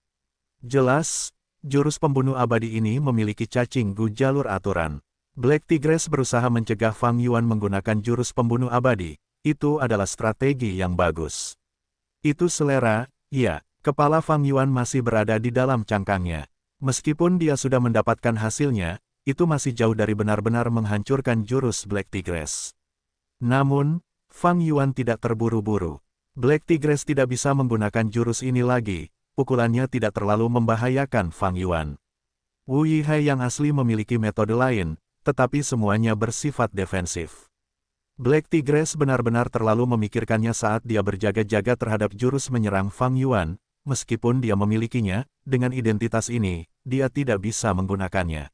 Jelas, jurus pembunuh abadi ini memiliki cacing Gu jalur aturan. Black Tigress berusaha mencegah Fang Yuan menggunakan jurus pembunuh abadi, itu adalah strategi yang bagus. Itu selera, ya, kepala Fang Yuan masih berada di dalam cangkangnya. Meskipun dia sudah mendapatkan hasilnya, itu masih jauh dari benar-benar menghancurkan jurus Black Tigress. Namun, Fang Yuan tidak terburu-buru. Black Tigress tidak bisa menggunakan jurus ini lagi, pukulannya tidak terlalu membahayakan Fang Yuan. Wu Yihai yang asli memiliki metode lain, tetapi semuanya bersifat defensif. Black Tigress benar-benar terlalu memikirkannya saat dia berjaga-jaga terhadap jurus menyerang Fang Yuan, meskipun dia memilikinya, dengan identitas ini, dia tidak bisa menggunakannya.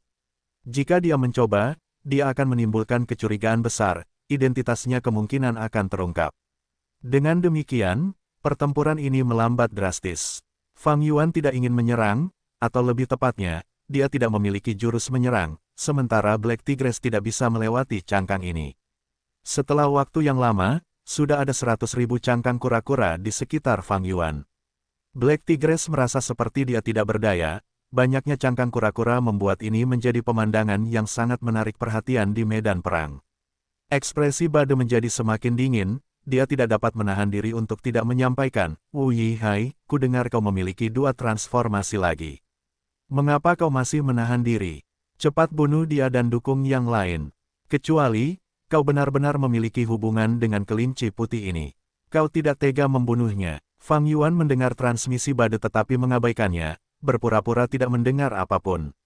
Jika dia mencoba, dia akan menimbulkan kecurigaan besar, identitasnya kemungkinan akan terungkap. Dengan demikian, pertempuran ini melambat drastis. Fang Yuan tidak ingin menyerang, atau lebih tepatnya, dia tidak memiliki jurus menyerang, sementara Black Tigress tidak bisa melewati cangkang ini. Setelah waktu yang lama, sudah ada 100.000 cangkang kura-kura di sekitar Fang Yuan. Black Tigress merasa seperti dia tidak berdaya, banyaknya cangkang kura-kura membuat ini menjadi pemandangan yang sangat menarik perhatian di medan perang. Ekspresi Bade menjadi semakin dingin, dia tidak dapat menahan diri untuk tidak menyampaikan, Wu Yihai, ku dengar kau memiliki 2 transformasi lagi. Mengapa kau masih menahan diri? Cepat bunuh dia dan dukung yang lain. Kecuali, kau benar-benar memiliki hubungan dengan kelinci putih ini. Kau tidak tega membunuhnya. Fang Yuan mendengar transmisi Bade tetapi mengabaikannya, berpura-pura tidak mendengar apapun.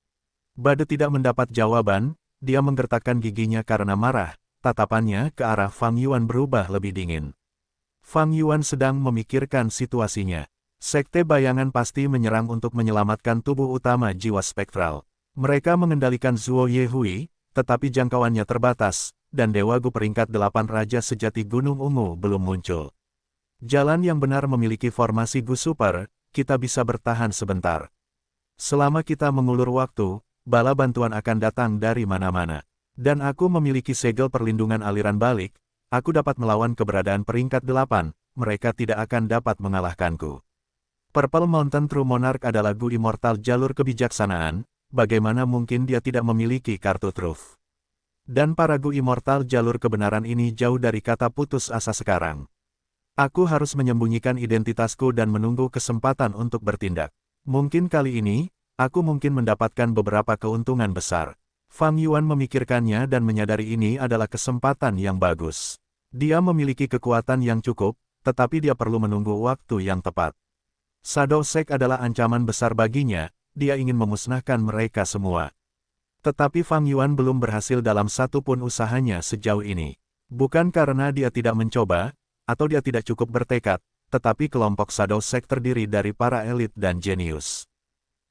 Bade tidak mendapat jawaban, dia menggertakkan giginya karena marah, tatapannya ke arah Fang Yuan berubah lebih dingin. Fang Yuan sedang memikirkan situasinya. Sekte bayangan pasti menyerang untuk menyelamatkan tubuh utama jiwa spektral. Mereka mengendalikan Zuo Yehui, tetapi jangkauannya terbatas, dan Dewa Gu peringkat 8 Raja Sejati Gunung Ungu belum muncul. Jalan yang benar memiliki formasi Gu Super, kita bisa bertahan sebentar. Selama kita mengulur waktu, bala bantuan akan datang dari mana-mana. Dan aku memiliki segel perlindungan aliran balik, aku dapat melawan keberadaan peringkat 8, mereka tidak akan dapat mengalahkanku. Purple Mountain True Monarch adalah Gu Immortal jalur kebijaksanaan, bagaimana mungkin dia tidak memiliki kartu Truth. Dan para Gu Immortal jalur kebenaran ini jauh dari kata putus asa sekarang. Aku harus menyembunyikan identitasku dan menunggu kesempatan untuk bertindak. Mungkin kali ini, aku mungkin mendapatkan beberapa keuntungan besar. Fang Yuan memikirkannya dan menyadari ini adalah kesempatan yang bagus. Dia memiliki kekuatan yang cukup, tetapi dia perlu menunggu waktu yang tepat. Shadow Sect adalah ancaman besar baginya, dia ingin memusnahkan mereka semua. Tetapi Fang Yuan belum berhasil dalam satu pun usahanya sejauh ini. Bukan karena dia tidak mencoba, atau dia tidak cukup bertekad, tetapi kelompok Shadow Sect terdiri dari para elit dan jenius.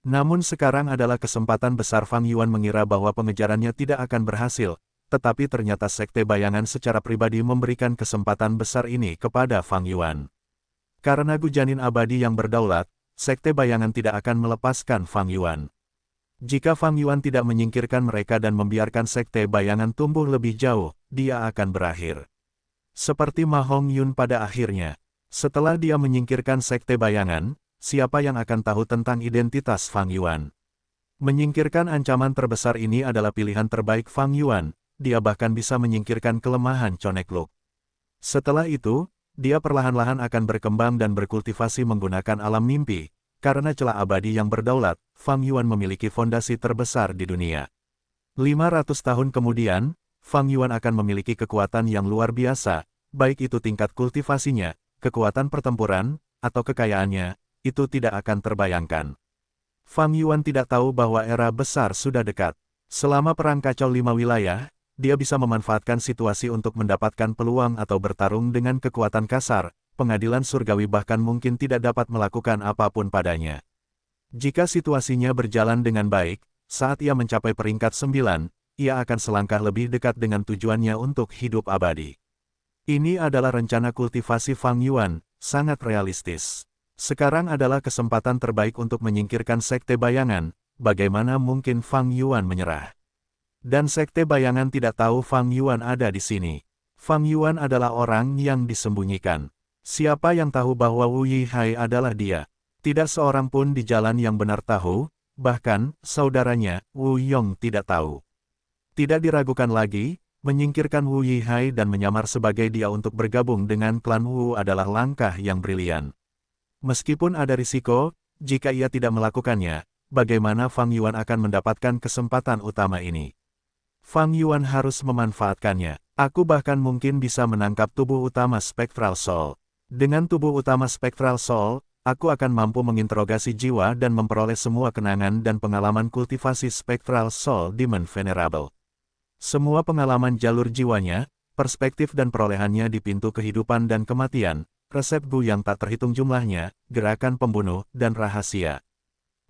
Namun sekarang adalah kesempatan besar. Fang Yuan mengira bahwa pengejarannya tidak akan berhasil, tetapi ternyata Sekte Bayangan secara pribadi memberikan kesempatan besar ini kepada Fang Yuan. Karena Gujanin Abadi yang berdaulat, Sekte Bayangan tidak akan melepaskan Fang Yuan. Jika Fang Yuan tidak menyingkirkan mereka dan membiarkan Sekte Bayangan tumbuh lebih jauh, dia akan berakhir. Seperti Ma Hongyun pada akhirnya. Setelah dia menyingkirkan Sekte Bayangan, siapa yang akan tahu tentang identitas Fang Yuan? Menyingkirkan ancaman terbesar ini adalah pilihan terbaik Fang Yuan, dia bahkan bisa menyingkirkan kelemahan Chonekluk. Setelah itu, dia perlahan-lahan akan berkembang dan berkultivasi menggunakan alam mimpi. Karena celah abadi yang berdaulat, Fang Yuan memiliki fondasi terbesar di dunia. 500 tahun kemudian, Fang Yuan akan memiliki kekuatan yang luar biasa, baik itu tingkat kultivasinya, kekuatan pertempuran, atau kekayaannya, itu tidak akan terbayangkan. Fang Yuan tidak tahu bahwa era besar sudah dekat. Selama perang kacau 5 wilayah, dia bisa memanfaatkan situasi untuk mendapatkan peluang atau bertarung dengan kekuatan kasar, pengadilan surgawi bahkan mungkin tidak dapat melakukan apapun padanya. Jika situasinya berjalan dengan baik, saat ia mencapai peringkat 9, ia akan selangkah lebih dekat dengan tujuannya untuk hidup abadi. Ini adalah rencana kultivasi Fang Yuan, sangat realistis. Sekarang adalah kesempatan terbaik untuk menyingkirkan Sekte Bayangan, bagaimana mungkin Fang Yuan menyerah? Dan Sekte Bayangan tidak tahu Fang Yuan ada di sini. Fang Yuan adalah orang yang disembunyikan. Siapa yang tahu bahwa Wu Yihai adalah dia? Tidak seorang pun di jalan yang benar tahu, bahkan, saudaranya, Wu Yong tidak tahu. Tidak diragukan lagi, menyingkirkan Wu Yihai dan menyamar sebagai dia untuk bergabung dengan klan Wu adalah langkah yang brilian. Meskipun ada risiko, jika ia tidak melakukannya, bagaimana Fang Yuan akan mendapatkan kesempatan utama ini? Fang Yuan harus memanfaatkannya. Aku bahkan mungkin bisa menangkap tubuh utama Spectral Soul. Dengan tubuh utama Spectral Soul, aku akan mampu menginterogasi jiwa dan memperoleh semua kenangan dan pengalaman kultivasi Spectral Soul Demon Venerable. Semua pengalaman jalur jiwanya, perspektif dan perolehannya di pintu kehidupan dan kematian, resep Gu yang tak terhitung jumlahnya, gerakan pembunuh, dan rahasia.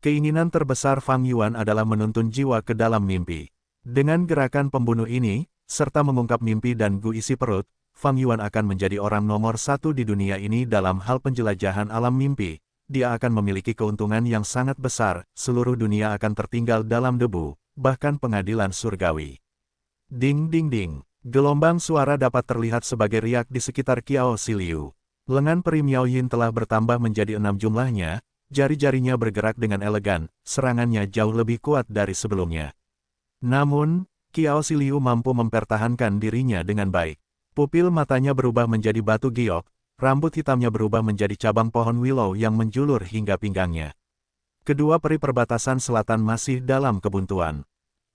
Keinginan terbesar Fang Yuan adalah menuntun jiwa ke dalam mimpi. Dengan gerakan pembunuh ini, serta mengungkap mimpi dan Gu isi perut, Fang Yuan akan menjadi orang nomor 1 di dunia ini dalam hal penjelajahan alam mimpi. Dia akan memiliki keuntungan yang sangat besar, seluruh dunia akan tertinggal dalam debu, bahkan pengadilan surgawi. Ding ding ding. Gelombang suara dapat terlihat sebagai riak di sekitar Qiao Siliu. Lengan peri Miao Yin telah bertambah menjadi 6 jumlahnya, jari-jarinya bergerak dengan elegan, serangannya jauh lebih kuat dari sebelumnya. Namun, Qiao Siliu mampu mempertahankan dirinya dengan baik. Pupil matanya berubah menjadi batu giok, rambut hitamnya berubah menjadi cabang pohon willow yang menjulur hingga pinggangnya. Kedua peri perbatasan selatan masih dalam kebuntuan.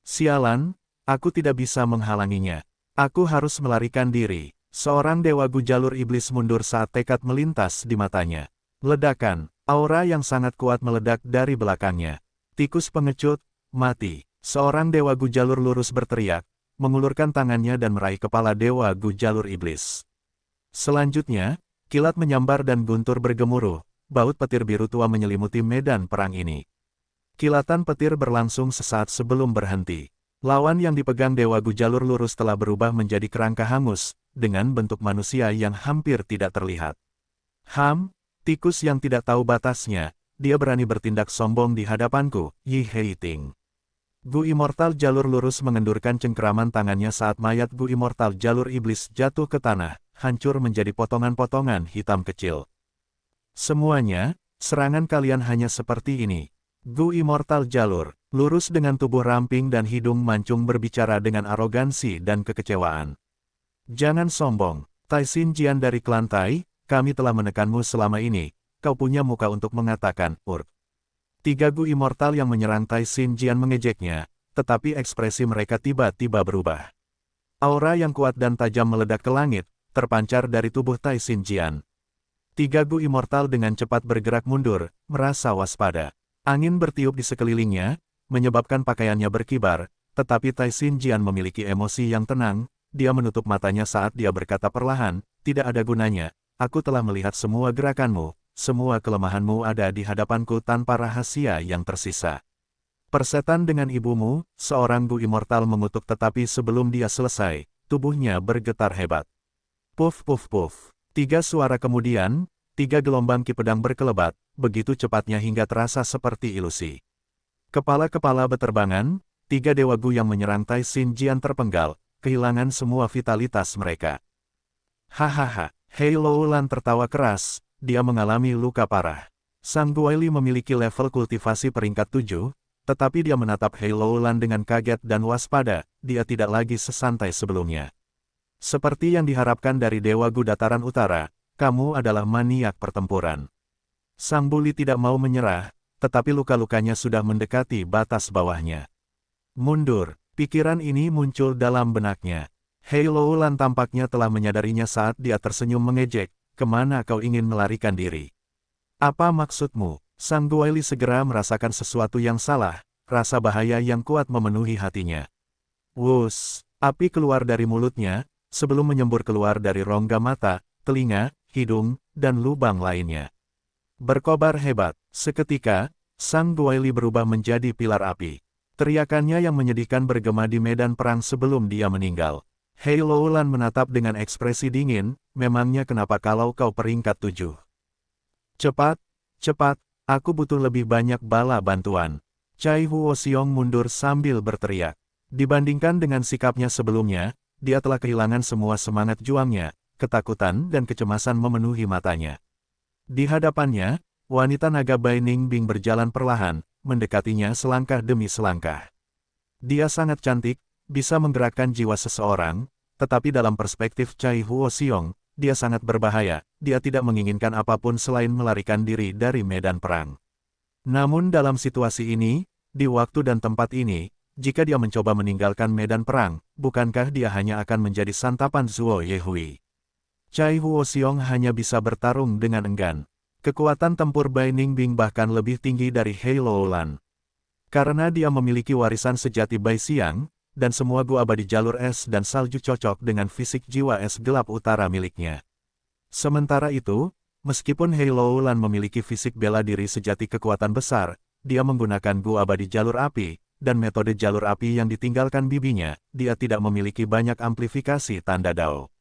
Sialan, aku tidak bisa menghalanginya. Aku harus melarikan diri. Seorang dewa Gu jalur iblis mundur saat tekad melintas di matanya. Ledakan, aura yang sangat kuat meledak dari belakangnya. Tikus pengecut, mati. Seorang dewa Gu jalur lurus berteriak, mengulurkan tangannya dan meraih kepala dewa Gu jalur iblis. Selanjutnya, kilat menyambar dan guntur bergemuruh, baut petir biru tua menyelimuti medan perang ini. Kilatan petir berlangsung sesaat sebelum berhenti. Lawan yang dipegang dewa Gu jalur lurus telah berubah menjadi kerangka hangus, dengan bentuk manusia yang hampir tidak terlihat. Tikus yang tidak tahu batasnya, dia berani bertindak sombong di hadapanku, Yi Heiting. Gu Immortal jalur lurus mengendurkan cengkeraman tangannya saat mayat Gu Immortal jalur iblis jatuh ke tanah, hancur menjadi potongan-potongan hitam kecil. Semuanya, serangan kalian hanya seperti ini. Gu Immortal jalur, lurus dengan tubuh ramping dan hidung mancung berbicara dengan arogansi dan kekecewaan. Jangan sombong, Tai Xin Jian dari klan Tai, kami telah menekanmu selama ini, kau punya muka untuk mengatakan, Urk. Tiga Gu Immortal yang menyerang Tai Xinjian mengejeknya, tetapi ekspresi mereka tiba-tiba berubah. Aura yang kuat dan tajam meledak ke langit, terpancar dari tubuh Tai Xinjian. Tiga Gu Immortal dengan cepat bergerak mundur, merasa waspada. Angin bertiup di sekelilingnya, menyebabkan pakaiannya berkibar, tetapi Tai Xinjian memiliki emosi yang tenang, dia menutup matanya saat dia berkata perlahan, tidak ada gunanya, aku telah melihat semua gerakanmu, semua kelemahanmu ada di hadapanku tanpa rahasia yang tersisa. Persetan dengan ibumu, seorang Gu Immortal mengutuk tetapi sebelum dia selesai, tubuhnya bergetar hebat. Puff puff puff. 3 suara kemudian, 3 gelombang ki pedang berkelebat, begitu cepatnya hingga terasa seperti ilusi. Kepala-kepala beterbangan, 3 dewa Gu yang menyerang Tai Xinjian terpenggal, kehilangan semua vitalitas mereka. Hahaha, Hei Loulan tertawa keras, dia mengalami luka parah. Sang Guili memiliki level kultivasi peringkat 7, tetapi dia menatap Hei Loulan dengan kaget dan waspada, dia tidak lagi sesantai sebelumnya. Seperti yang diharapkan dari Dewa Gu Dataran Utara, kamu adalah maniak pertempuran. Sang Bully tidak mau menyerah, tetapi luka-lukanya sudah mendekati batas bawahnya. Mundur, pikiran ini muncul dalam benaknya. Hei Loulan tampaknya telah menyadarinya saat dia tersenyum mengejek, kemana kau ingin melarikan diri? Apa maksudmu? Sang Guili segera merasakan sesuatu yang salah, rasa bahaya yang kuat memenuhi hatinya. Wus, api keluar dari mulutnya, sebelum menyembur keluar dari rongga mata, telinga, hidung, dan lubang lainnya. Berkobar hebat, seketika, Sang Guili berubah menjadi pilar api. Teriakannya yang menyedihkan bergema di medan perang sebelum dia meninggal. Hei Loulan menatap dengan ekspresi dingin, memangnya kenapa kalau kau peringkat 7? Cepat, cepat, aku butuh lebih banyak bala bantuan. Cai Huoxiong mundur sambil berteriak. Dibandingkan dengan sikapnya sebelumnya, dia telah kehilangan semua semangat juangnya, ketakutan dan kecemasan memenuhi matanya. Di hadapannya, wanita naga Bai Ningbing berjalan perlahan, mendekatinya selangkah demi selangkah. Dia sangat cantik, bisa menggerakkan jiwa seseorang, tetapi dalam perspektif Cai Huoxiong, dia sangat berbahaya, dia tidak menginginkan apapun selain melarikan diri dari medan perang. Namun dalam situasi ini, di waktu dan tempat ini, jika dia mencoba meninggalkan medan perang, bukankah dia hanya akan menjadi santapan Zuo Yehui? Cai Huoxiong hanya bisa bertarung dengan enggan. Kekuatan tempur Bai Ningbing bahkan lebih tinggi dari Hei Loulan. Karena dia memiliki warisan sejati Bai Xiang, dan semua Gu abadi jalur es dan salju cocok dengan fisik jiwa es gelap utara miliknya. Sementara itu, meskipun Hei Loulan memiliki fisik bela diri sejati kekuatan besar, dia menggunakan Gu abadi jalur api, dan metode jalur api yang ditinggalkan bibinya, dia tidak memiliki banyak amplifikasi tanda Dao.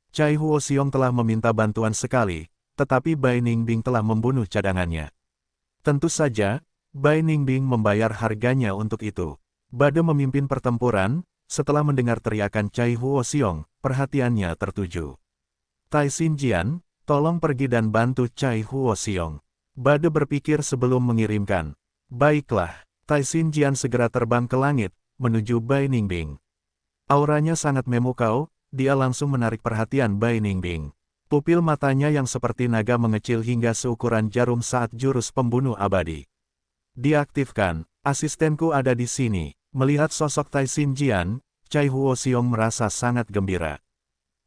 Cai Huoxiong telah meminta bantuan sekali, tetapi Bai Ningbing telah membunuh cadangannya. Tentu saja, Bai Ningbing membayar harganya untuk itu. Bade memimpin pertempuran, setelah mendengar teriakan Cai Huoxiong, perhatiannya tertuju. Tai Xinjian, tolong pergi dan bantu Cai Huoxiong. Bade berpikir sebelum mengirimkan. Baiklah, Tai Xinjian segera terbang ke langit, menuju Bai Ningbing. Auranya sangat memukau, dia langsung menarik perhatian Bai Ningbing. Pupil matanya yang seperti naga mengecil hingga seukuran jarum saat jurus pembunuh abadi. Diaktifkan, asistenku ada di sini. Melihat sosok Tai Xinjian, Cai Huoxiong merasa sangat gembira.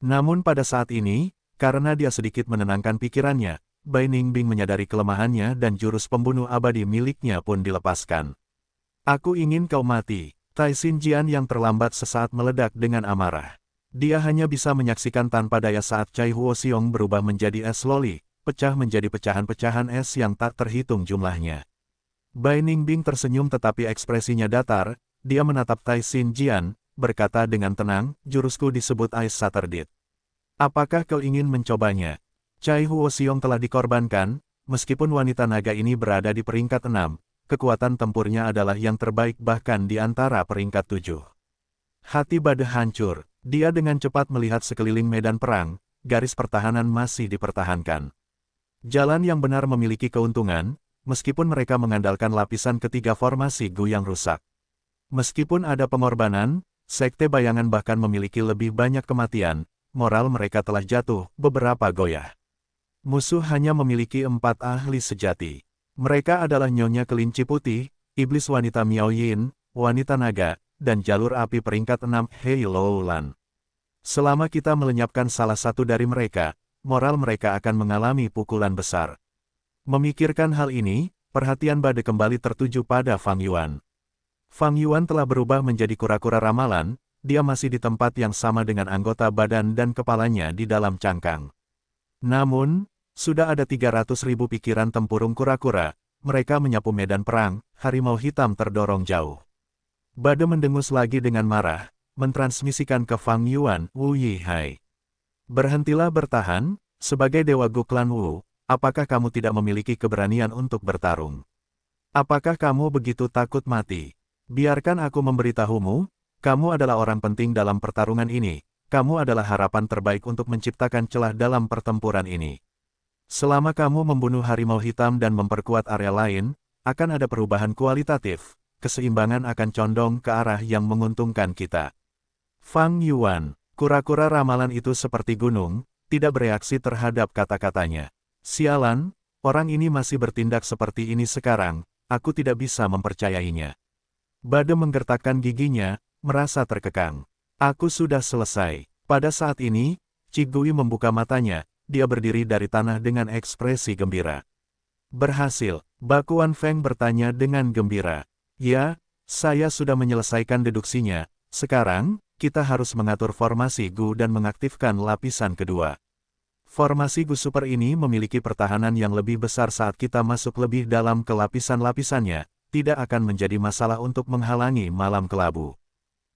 Namun pada saat ini, karena dia sedikit menenangkan pikirannya, Bai Ningbing menyadari kelemahannya dan jurus pembunuh abadi miliknya pun dilepaskan. Aku ingin kau mati. Tai Xinjian yang terlambat sesaat meledak dengan amarah. Dia hanya bisa menyaksikan tanpa daya saat Cai Huoxiong berubah menjadi es loli, pecah menjadi pecahan-pecahan es yang tak terhitung jumlahnya. Bai Ningbing tersenyum tetapi ekspresinya datar, dia menatap Tai Xinjian, berkata dengan tenang, jurusku disebut Ice Satterdit. Apakah kau ingin mencobanya? Cai Huoxiong telah dikorbankan, meskipun wanita naga ini berada di peringkat 6, kekuatan tempurnya adalah yang terbaik bahkan di antara peringkat 7. Hati Bade hancur. Dia dengan cepat melihat sekeliling medan perang, garis pertahanan masih dipertahankan. Jalan yang benar memiliki keuntungan, meskipun mereka mengandalkan lapisan ketiga formasi Gu yang rusak. Meskipun ada pengorbanan, Sekte Bayangan bahkan memiliki lebih banyak kematian, moral mereka telah jatuh, beberapa goyah. Musuh hanya memiliki 4 ahli sejati. Mereka adalah Nyonya Kelinci Putih, Iblis Wanita Miao Yin, Wanita Naga, dan Jalur Api peringkat 6 Hei Loulan. Selama kita melenyapkan salah satu dari mereka, moral mereka akan mengalami pukulan besar. Memikirkan hal ini, perhatian Bade kembali tertuju pada Fang Yuan. Fang Yuan telah berubah menjadi kura-kura ramalan, dia masih di tempat yang sama dengan anggota badan dan kepalanya di dalam cangkang. Namun, sudah ada 300.000 pikiran tempurung kura-kura, mereka menyapu medan perang, harimau hitam terdorong jauh. Bade mendengus lagi dengan marah, mentransmisikan ke Fang Yuan, Wu Yihai. Berhentilah bertahan, sebagai Dewa Gu Klan Wu, apakah kamu tidak memiliki keberanian untuk bertarung? Apakah kamu begitu takut mati? Biarkan aku memberitahumu, kamu adalah orang penting dalam pertarungan ini, kamu adalah harapan terbaik untuk menciptakan celah dalam pertempuran ini. Selama kamu membunuh harimau hitam dan memperkuat area lain, akan ada perubahan kualitatif, keseimbangan akan condong ke arah yang menguntungkan kita. Fang Yuan, kura-kura ramalan itu seperti gunung, tidak bereaksi terhadap kata-katanya. Sialan, orang ini masih bertindak seperti ini sekarang, aku tidak bisa mempercayainya. Bade menggertakkan giginya, merasa terkekang. Aku sudah selesai. Pada saat ini, Cigui membuka matanya, dia berdiri dari tanah dengan ekspresi gembira. Berhasil, Bakuan Feng bertanya dengan gembira. Ya, saya sudah menyelesaikan deduksinya, sekarang, kita harus mengatur formasi Gu dan mengaktifkan lapisan kedua. Formasi Gu Super ini memiliki pertahanan yang lebih besar saat kita masuk lebih dalam ke lapisan-lapisannya, tidak akan menjadi masalah untuk menghalangi malam kelabu.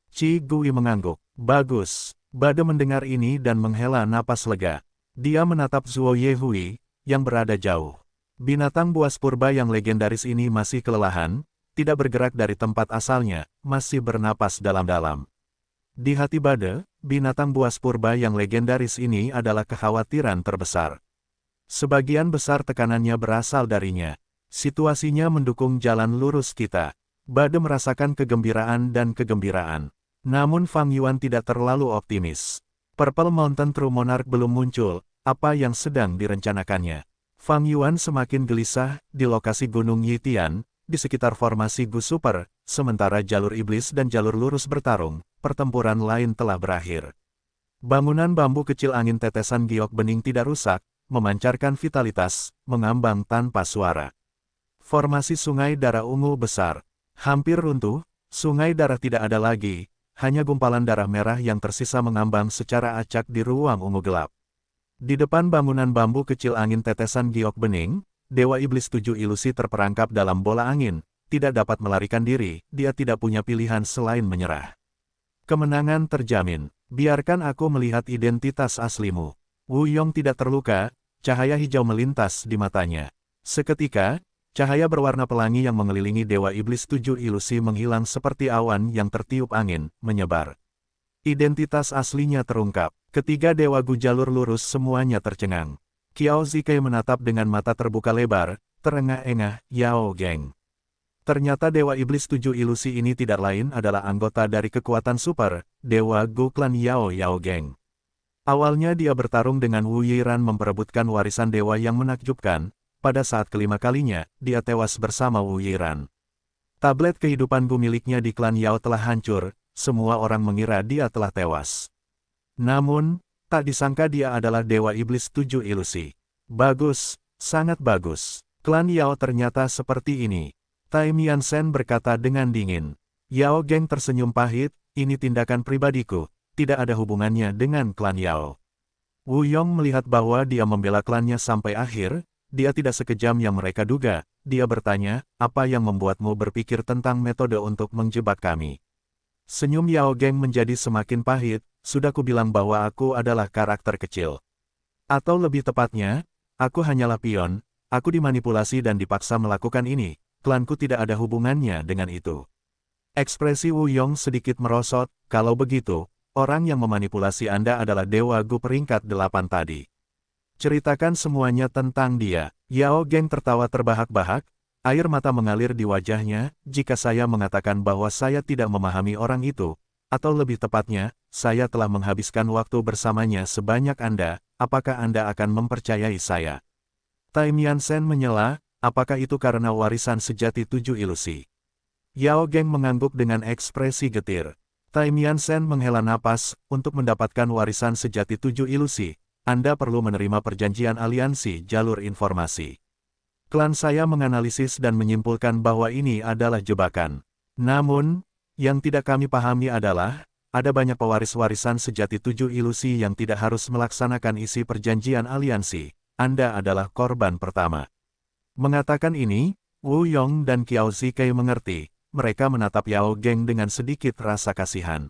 Cigui mengangguk. Bagus. Bade mendengar ini dan menghela napas lega. Dia menatap Zuo Yehui, yang berada jauh. Binatang buas purba yang legendaris ini masih kelelahan, tidak bergerak dari tempat asalnya, masih bernapas dalam-dalam. Di hati Bade, binatang buas purba yang legendaris ini adalah kekhawatiran terbesar. Sebagian besar tekanannya berasal darinya. Situasinya mendukung jalan lurus kita. Bade merasakan kegembiraan dan kegembiraan. Namun Fang Yuan tidak terlalu optimis. Purple Mountain True Monarch belum muncul, apa yang sedang direncanakannya. Fang Yuan semakin gelisah, di lokasi Gunung Yitian, di sekitar formasi Gu Super, sementara jalur iblis dan jalur lurus bertarung, pertempuran lain telah berakhir. Bangunan bambu kecil angin tetesan giok bening tidak rusak, memancarkan vitalitas, mengambang tanpa suara. Formasi sungai darah ungu besar, hampir runtuh, sungai darah tidak ada lagi, hanya gumpalan darah merah yang tersisa mengambang secara acak di ruang ungu gelap. Di depan bangunan bambu kecil angin tetesan giok bening, Dewa Iblis 7 ilusi terperangkap dalam bola angin, tidak dapat melarikan diri, dia tidak punya pilihan selain menyerah. Kemenangan terjamin, biarkan aku melihat identitas aslimu. Wu Yong tidak terluka, cahaya hijau melintas di matanya. Seketika, cahaya berwarna pelangi yang mengelilingi Dewa Iblis 7 ilusi menghilang seperti awan yang tertiup angin, menyebar. Identitas aslinya terungkap. Ketiga Dewa Gu jalur lurus semuanya tercengang. Qiao Zikai menatap dengan mata terbuka lebar, terengah-engah, Yao Geng. Ternyata Dewa Iblis 7 ilusi ini tidak lain adalah anggota dari kekuatan super, Dewa Gu Klan Yao Geng. Awalnya dia bertarung dengan Wu Yiran memperebutkan warisan dewa yang menakjubkan, pada saat kelima kalinya, dia tewas bersama Wu Yiran. Tablet kehidupan Gu miliknya di klan Yao telah hancur, semua orang mengira dia telah tewas. Namun, tak disangka dia adalah Dewa Iblis 7 ilusi. Bagus, sangat bagus. Klan Yao ternyata seperti ini. Tai Miansen berkata dengan dingin. Yao Geng tersenyum pahit, ini tindakan pribadiku, tidak ada hubungannya dengan klan Yao. Wu Yong melihat bahwa dia membela klannya sampai akhir, dia tidak sekejam yang mereka duga, dia bertanya, apa yang membuatmu berpikir tentang metode untuk menjebak kami? Senyum Yao Geng menjadi semakin pahit, sudah kubilang bahwa aku adalah karakter kecil. Atau lebih tepatnya, aku hanyalah pion, aku dimanipulasi dan dipaksa melakukan ini, klanku tidak ada hubungannya dengan itu. Ekspresi Wu Yong sedikit merosot, kalau begitu, orang yang memanipulasi Anda adalah Dewa Gu peringkat 8 tadi. Ceritakan semuanya tentang dia. Yao Geng tertawa terbahak-bahak, air mata mengalir di wajahnya, jika saya mengatakan bahwa saya tidak memahami orang itu, atau lebih tepatnya, saya telah menghabiskan waktu bersamanya sebanyak Anda, apakah Anda akan mempercayai saya? Tai Miansen menyela, apakah itu karena warisan sejati 7 ilusi? Yao Geng mengangguk dengan ekspresi getir. Tai Miansen menghela napas, untuk mendapatkan warisan sejati 7 ilusi, Anda perlu menerima perjanjian aliansi jalur informasi. Klan saya menganalisis dan menyimpulkan bahwa ini adalah jebakan. Namun, yang tidak kami pahami adalah, ada banyak pewaris warisan sejati 7 ilusi yang tidak harus melaksanakan isi perjanjian aliansi. Anda adalah korban pertama. Mengatakan ini, Wu Yong dan Qiao Zikai mengerti. Mereka menatap Yao Geng dengan sedikit rasa kasihan.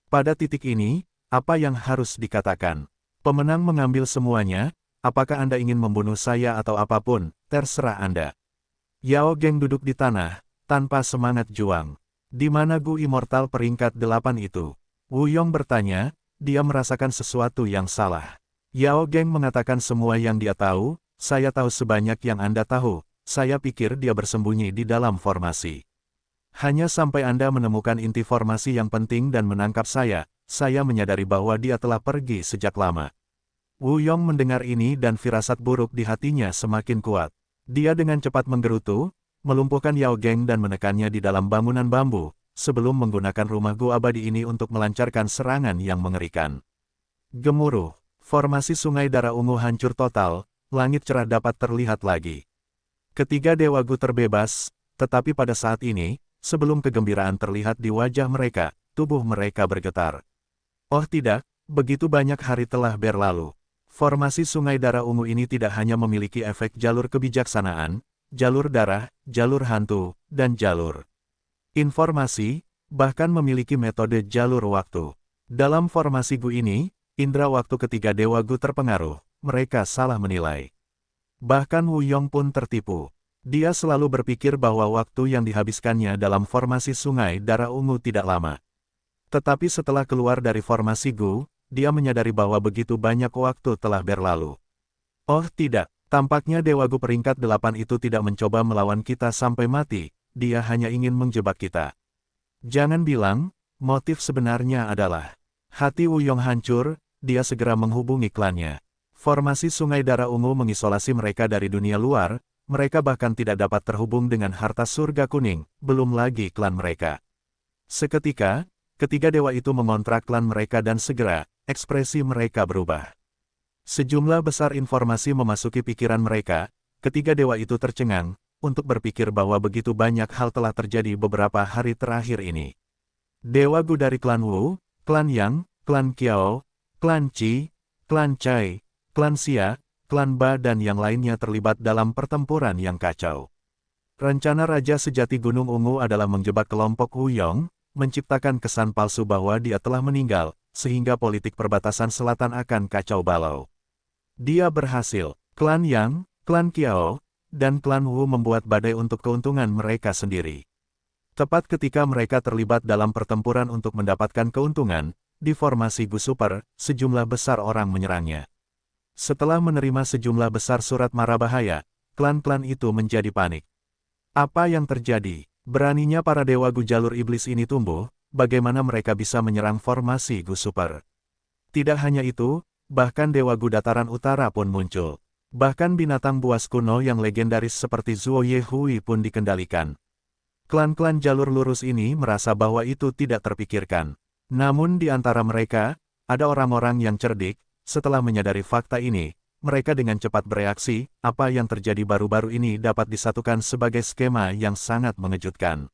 Pada titik ini, apa yang harus dikatakan? Pemenang mengambil semuanya, apakah Anda ingin membunuh saya atau apapun, terserah Anda. Yao Geng duduk di tanah, tanpa semangat juang. Di mana Gu Immortal peringkat 8 itu? Wu Yong bertanya, dia merasakan sesuatu yang salah. Yao Geng mengatakan semua yang dia tahu, saya tahu sebanyak yang Anda tahu, saya pikir dia bersembunyi di dalam formasi. Hanya sampai Anda menemukan inti formasi yang penting dan menangkap saya menyadari bahwa dia telah pergi sejak lama. Wu Yong mendengar ini dan firasat buruk di hatinya semakin kuat. Dia dengan cepat menggerutu, melumpuhkan Yao Geng dan menekannya di dalam bangunan bambu, sebelum menggunakan rumah Gu abadi ini untuk melancarkan serangan yang mengerikan. Gemuruh, formasi sungai darah ungu hancur total, langit cerah dapat terlihat lagi. Ketiga Dewa Gu terbebas, tetapi pada saat ini, sebelum kegembiraan terlihat di wajah mereka, tubuh mereka bergetar. Oh tidak, begitu banyak hari telah berlalu. Formasi sungai darah ungu ini tidak hanya memiliki efek jalur kebijaksanaan, jalur darah, jalur hantu, dan jalur informasi, bahkan memiliki metode jalur waktu. Dalam formasi Gu ini, indera waktu ketiga Dewa Gu terpengaruh, mereka salah menilai. Bahkan Wu Yong pun tertipu. Dia selalu berpikir bahwa waktu yang dihabiskannya dalam formasi sungai darah ungu tidak lama. Tetapi setelah keluar dari formasi Gu, dia menyadari bahwa begitu banyak waktu telah berlalu. Oh tidak, tampaknya Dewa Gu peringkat 8 itu tidak mencoba melawan kita sampai mati, dia hanya ingin menjebak kita. Jangan bilang, motif sebenarnya adalah. Hati Wu Yong hancur, dia segera menghubungi klannya. Formasi sungai darah ungu mengisolasi mereka dari dunia luar, mereka bahkan tidak dapat terhubung dengan harta surga kuning, belum lagi klan mereka. Seketika, ketiga dewa itu mengontrak klan mereka dan segera, ekspresi mereka berubah. Sejumlah besar informasi memasuki pikiran mereka, ketiga dewa itu tercengang, untuk berpikir bahwa begitu banyak hal telah terjadi beberapa hari terakhir ini. Dewa Gu dari klan Wu, klan Yang, klan Qiao, klan Qi, klan Cai, klan Xia, klan Ba dan yang lainnya terlibat dalam pertempuran yang kacau. Rencana Raja Sejati Gunung Ungu adalah menjebak kelompok Wu Yong, menciptakan kesan palsu bahwa dia telah meninggal, sehingga politik perbatasan selatan akan kacau balau. Dia berhasil, klan Yang, klan Qiao, dan klan Wu membuat badai untuk keuntungan mereka sendiri. Tepat ketika mereka terlibat dalam pertempuran untuk mendapatkan keuntungan, di formasi Gu Super, sejumlah besar orang menyerangnya. Setelah menerima sejumlah besar surat mara bahaya, klan-klan itu menjadi panik. Apa yang terjadi? Beraninya para dewa Gu jalur iblis ini tumbuh, bagaimana mereka bisa menyerang formasi Gu Super? Tidak hanya itu, bahkan dewa Gu dataran utara pun muncul. Bahkan binatang buas kuno yang legendaris seperti Zuo Ye Hui pun dikendalikan. Klan-klan jalur lurus ini merasa bahwa itu tidak terpikirkan. Namun di antara mereka, ada orang-orang yang cerdik. Setelah menyadari fakta ini, mereka dengan cepat bereaksi, apa yang terjadi baru-baru ini dapat disatukan sebagai skema yang sangat mengejutkan.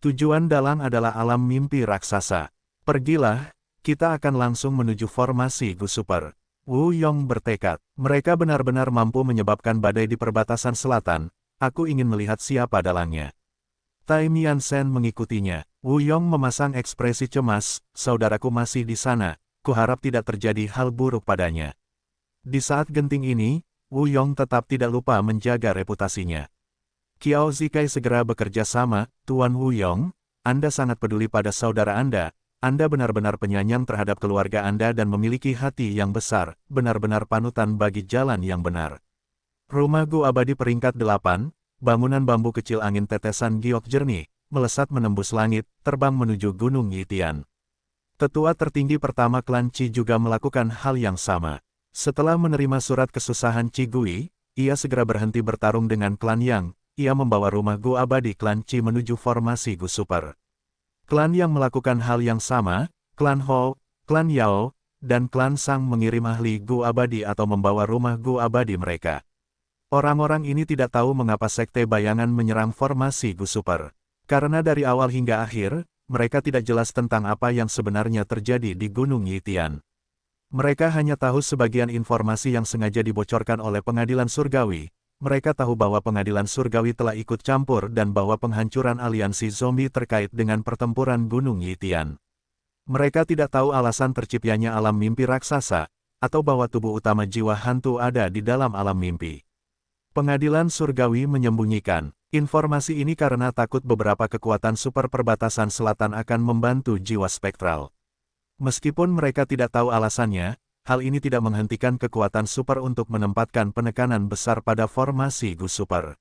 Tujuan dalang adalah alam mimpi raksasa. Pergilah, kita akan langsung menuju formasi Gu Super. Wu Yong bertekad, mereka benar-benar mampu menyebabkan badai di perbatasan selatan, aku ingin melihat siapa dalangnya. Tai Miansen mengikutinya. Wu Yong memasang ekspresi cemas, saudaraku masih di sana. Kuharap tidak terjadi hal buruk padanya. Di saat genting ini, Wu Yong tetap tidak lupa menjaga reputasinya. Qiao Zikai segera bekerja sama, Tuan Wu Yong, Anda sangat peduli pada saudara Anda benar-benar penyayang terhadap keluarga Anda dan memiliki hati yang besar, benar-benar panutan bagi jalan yang benar. Rumah Gu abadi peringkat 8, bangunan bambu kecil angin tetesan giok jernih, melesat menembus langit, terbang menuju Gunung Yitian. Tetua tertinggi pertama klan Qi juga melakukan hal yang sama. Setelah menerima surat kesusahan Qigui, ia segera berhenti bertarung dengan klan Yang. Ia membawa rumah Gu abadi klan Qi menuju formasi Gu Super. Klan yang melakukan hal yang sama, klan Hou, klan Yao, dan klan Sang mengirim ahli Gu abadi atau membawa rumah Gu abadi mereka. Orang-orang ini tidak tahu mengapa Sekte Bayangan menyerang formasi Gu Super. Karena dari awal hingga akhir, mereka tidak jelas tentang apa yang sebenarnya terjadi di Gunung Yitian. Mereka hanya tahu sebagian informasi yang sengaja dibocorkan oleh Pengadilan Surgawi. Mereka tahu bahwa Pengadilan Surgawi telah ikut campur dan bahwa penghancuran aliansi zombie terkait dengan pertempuran Gunung Yitian. Mereka tidak tahu alasan terciptanya alam mimpi raksasa, atau bahwa tubuh utama jiwa hantu ada di dalam alam mimpi. Pengadilan Surgawi menyembunyikan informasi ini karena takut beberapa kekuatan super perbatasan selatan akan membantu jiwa spektral. Meskipun mereka tidak tahu alasannya, hal ini tidak menghentikan kekuatan super untuk menempatkan penekanan besar pada formasi Gu Super.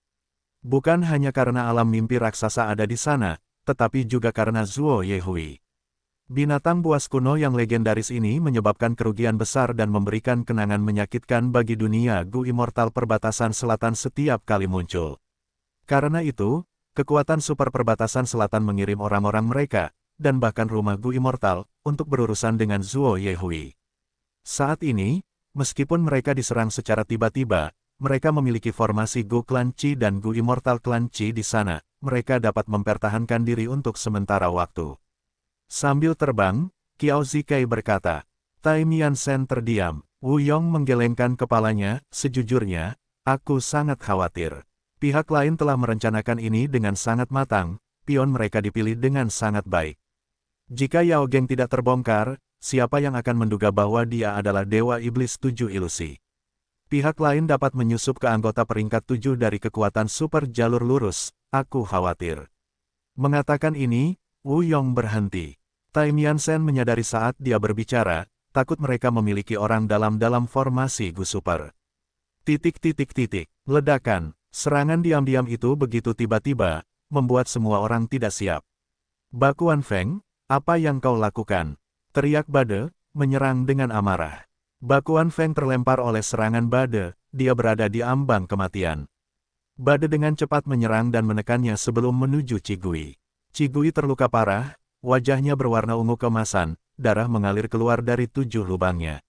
Bukan hanya karena alam mimpi raksasa ada di sana, tetapi juga karena Zuo Yehui. Binatang buas kuno yang legendaris ini menyebabkan kerugian besar dan memberikan kenangan menyakitkan bagi dunia Gu Immortal perbatasan selatan setiap kali muncul. Karena itu, kekuatan super perbatasan selatan mengirim orang-orang mereka, dan bahkan rumah Gu Immortal, untuk berurusan dengan Zuo Yehui. Saat ini, meskipun mereka diserang secara tiba-tiba, mereka memiliki formasi Gu Klan Qi dan Gu Immortal Klan Qi di sana, mereka dapat mempertahankan diri untuk sementara waktu. Sambil terbang, Qiao Zikai berkata. Tai Mian Shen terdiam. Wu Yong menggelengkan kepalanya, sejujurnya, aku sangat khawatir. Pihak lain telah merencanakan ini dengan sangat matang, pion mereka dipilih dengan sangat baik. Jika Yao Geng tidak terbongkar, siapa yang akan menduga bahwa dia adalah Dewa Iblis 7 Ilusi? Pihak lain dapat menyusup ke anggota peringkat 7 dari kekuatan super jalur lurus, aku khawatir. Mengatakan ini, Wu Yong berhenti. Tai Mian Shen menyadari saat dia berbicara, takut mereka memiliki orang dalam formasi Gu Super. Ledakan, serangan diam-diam itu begitu tiba-tiba, membuat semua orang tidak siap. Bakuan Feng, apa yang kau lakukan? Teriak Bade, menyerang dengan amarah. Bakuan Feng terlempar oleh serangan Bade, dia berada di ambang kematian. Bade dengan cepat menyerang dan menekannya sebelum menuju Qigui. Qigui terluka parah, wajahnya berwarna ungu keemasan, darah mengalir keluar dari 7 lubangnya.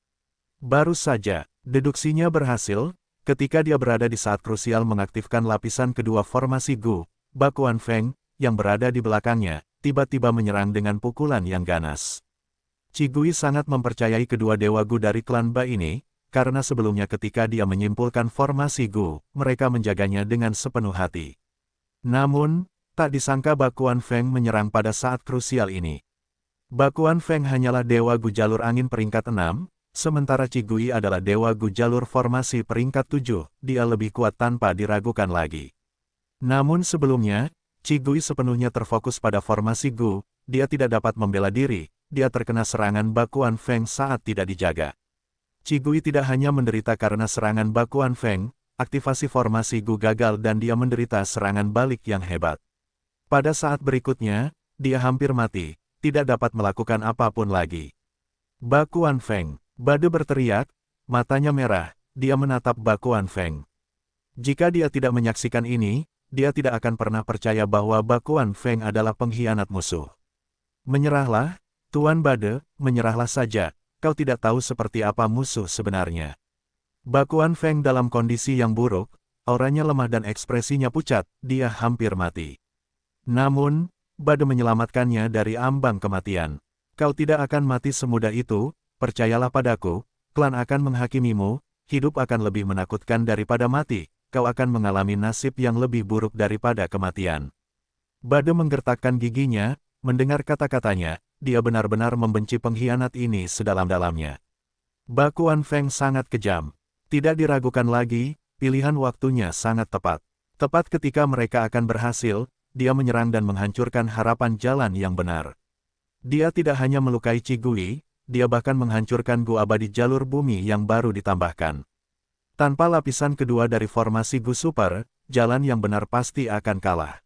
Baru saja, deduksinya berhasil, ketika dia berada di saat krusial mengaktifkan lapisan kedua formasi Gu, Bakuan Feng, yang berada di belakangnya, tiba-tiba menyerang dengan pukulan yang ganas. Qigui sangat mempercayai kedua dewa Gu dari klan Ba ini, karena sebelumnya ketika dia menyimpulkan formasi Gu, mereka menjaganya dengan sepenuh hati. Namun, tak disangka Bakuan Feng menyerang pada saat krusial ini. Bakuan Feng hanyalah dewa Gu jalur angin peringkat 6, sementara Qigui adalah dewa Gu jalur formasi peringkat 7, dia lebih kuat tanpa diragukan lagi. Namun sebelumnya, Qigui sepenuhnya terfokus pada formasi Gu, dia tidak dapat membela diri. Dia terkena serangan Bakuan Feng saat tidak dijaga. Qigui tidak hanya menderita karena serangan Bakuan Feng, aktivasi formasi Gu gagal dan dia menderita serangan balik yang hebat. Pada saat berikutnya, dia hampir mati, tidak dapat melakukan apapun lagi. Bakuan Feng, Bade berteriak, matanya merah, dia menatap Bakuan Feng. Jika dia tidak menyaksikan ini, dia tidak akan pernah percaya bahwa Bakuan Feng adalah pengkhianat musuh. Menyerahlah, Tuan Bade, menyerahlah saja, kau tidak tahu seperti apa musuh sebenarnya. Bakuan Feng dalam kondisi yang buruk, auranya lemah dan ekspresinya pucat, dia hampir mati. Namun, Bade menyelamatkannya dari ambang kematian. Kau tidak akan mati semudah itu, percayalah padaku, klan akan menghakimimu, hidup akan lebih menakutkan daripada mati, kau akan mengalami nasib yang lebih buruk daripada kematian. Bade menggertakkan giginya, mendengar kata-katanya, dia benar-benar membenci pengkhianat ini sedalam-dalamnya. Bakuan Feng sangat kejam. Tidak diragukan lagi, pilihan waktunya sangat tepat. Tepat ketika mereka akan berhasil, dia menyerang dan menghancurkan harapan jalan yang benar. Dia tidak hanya melukai Qigui, dia bahkan menghancurkan Gu abadi jalur bumi yang baru ditambahkan. Tanpa lapisan kedua dari formasi Gu Super, jalan yang benar pasti akan kalah.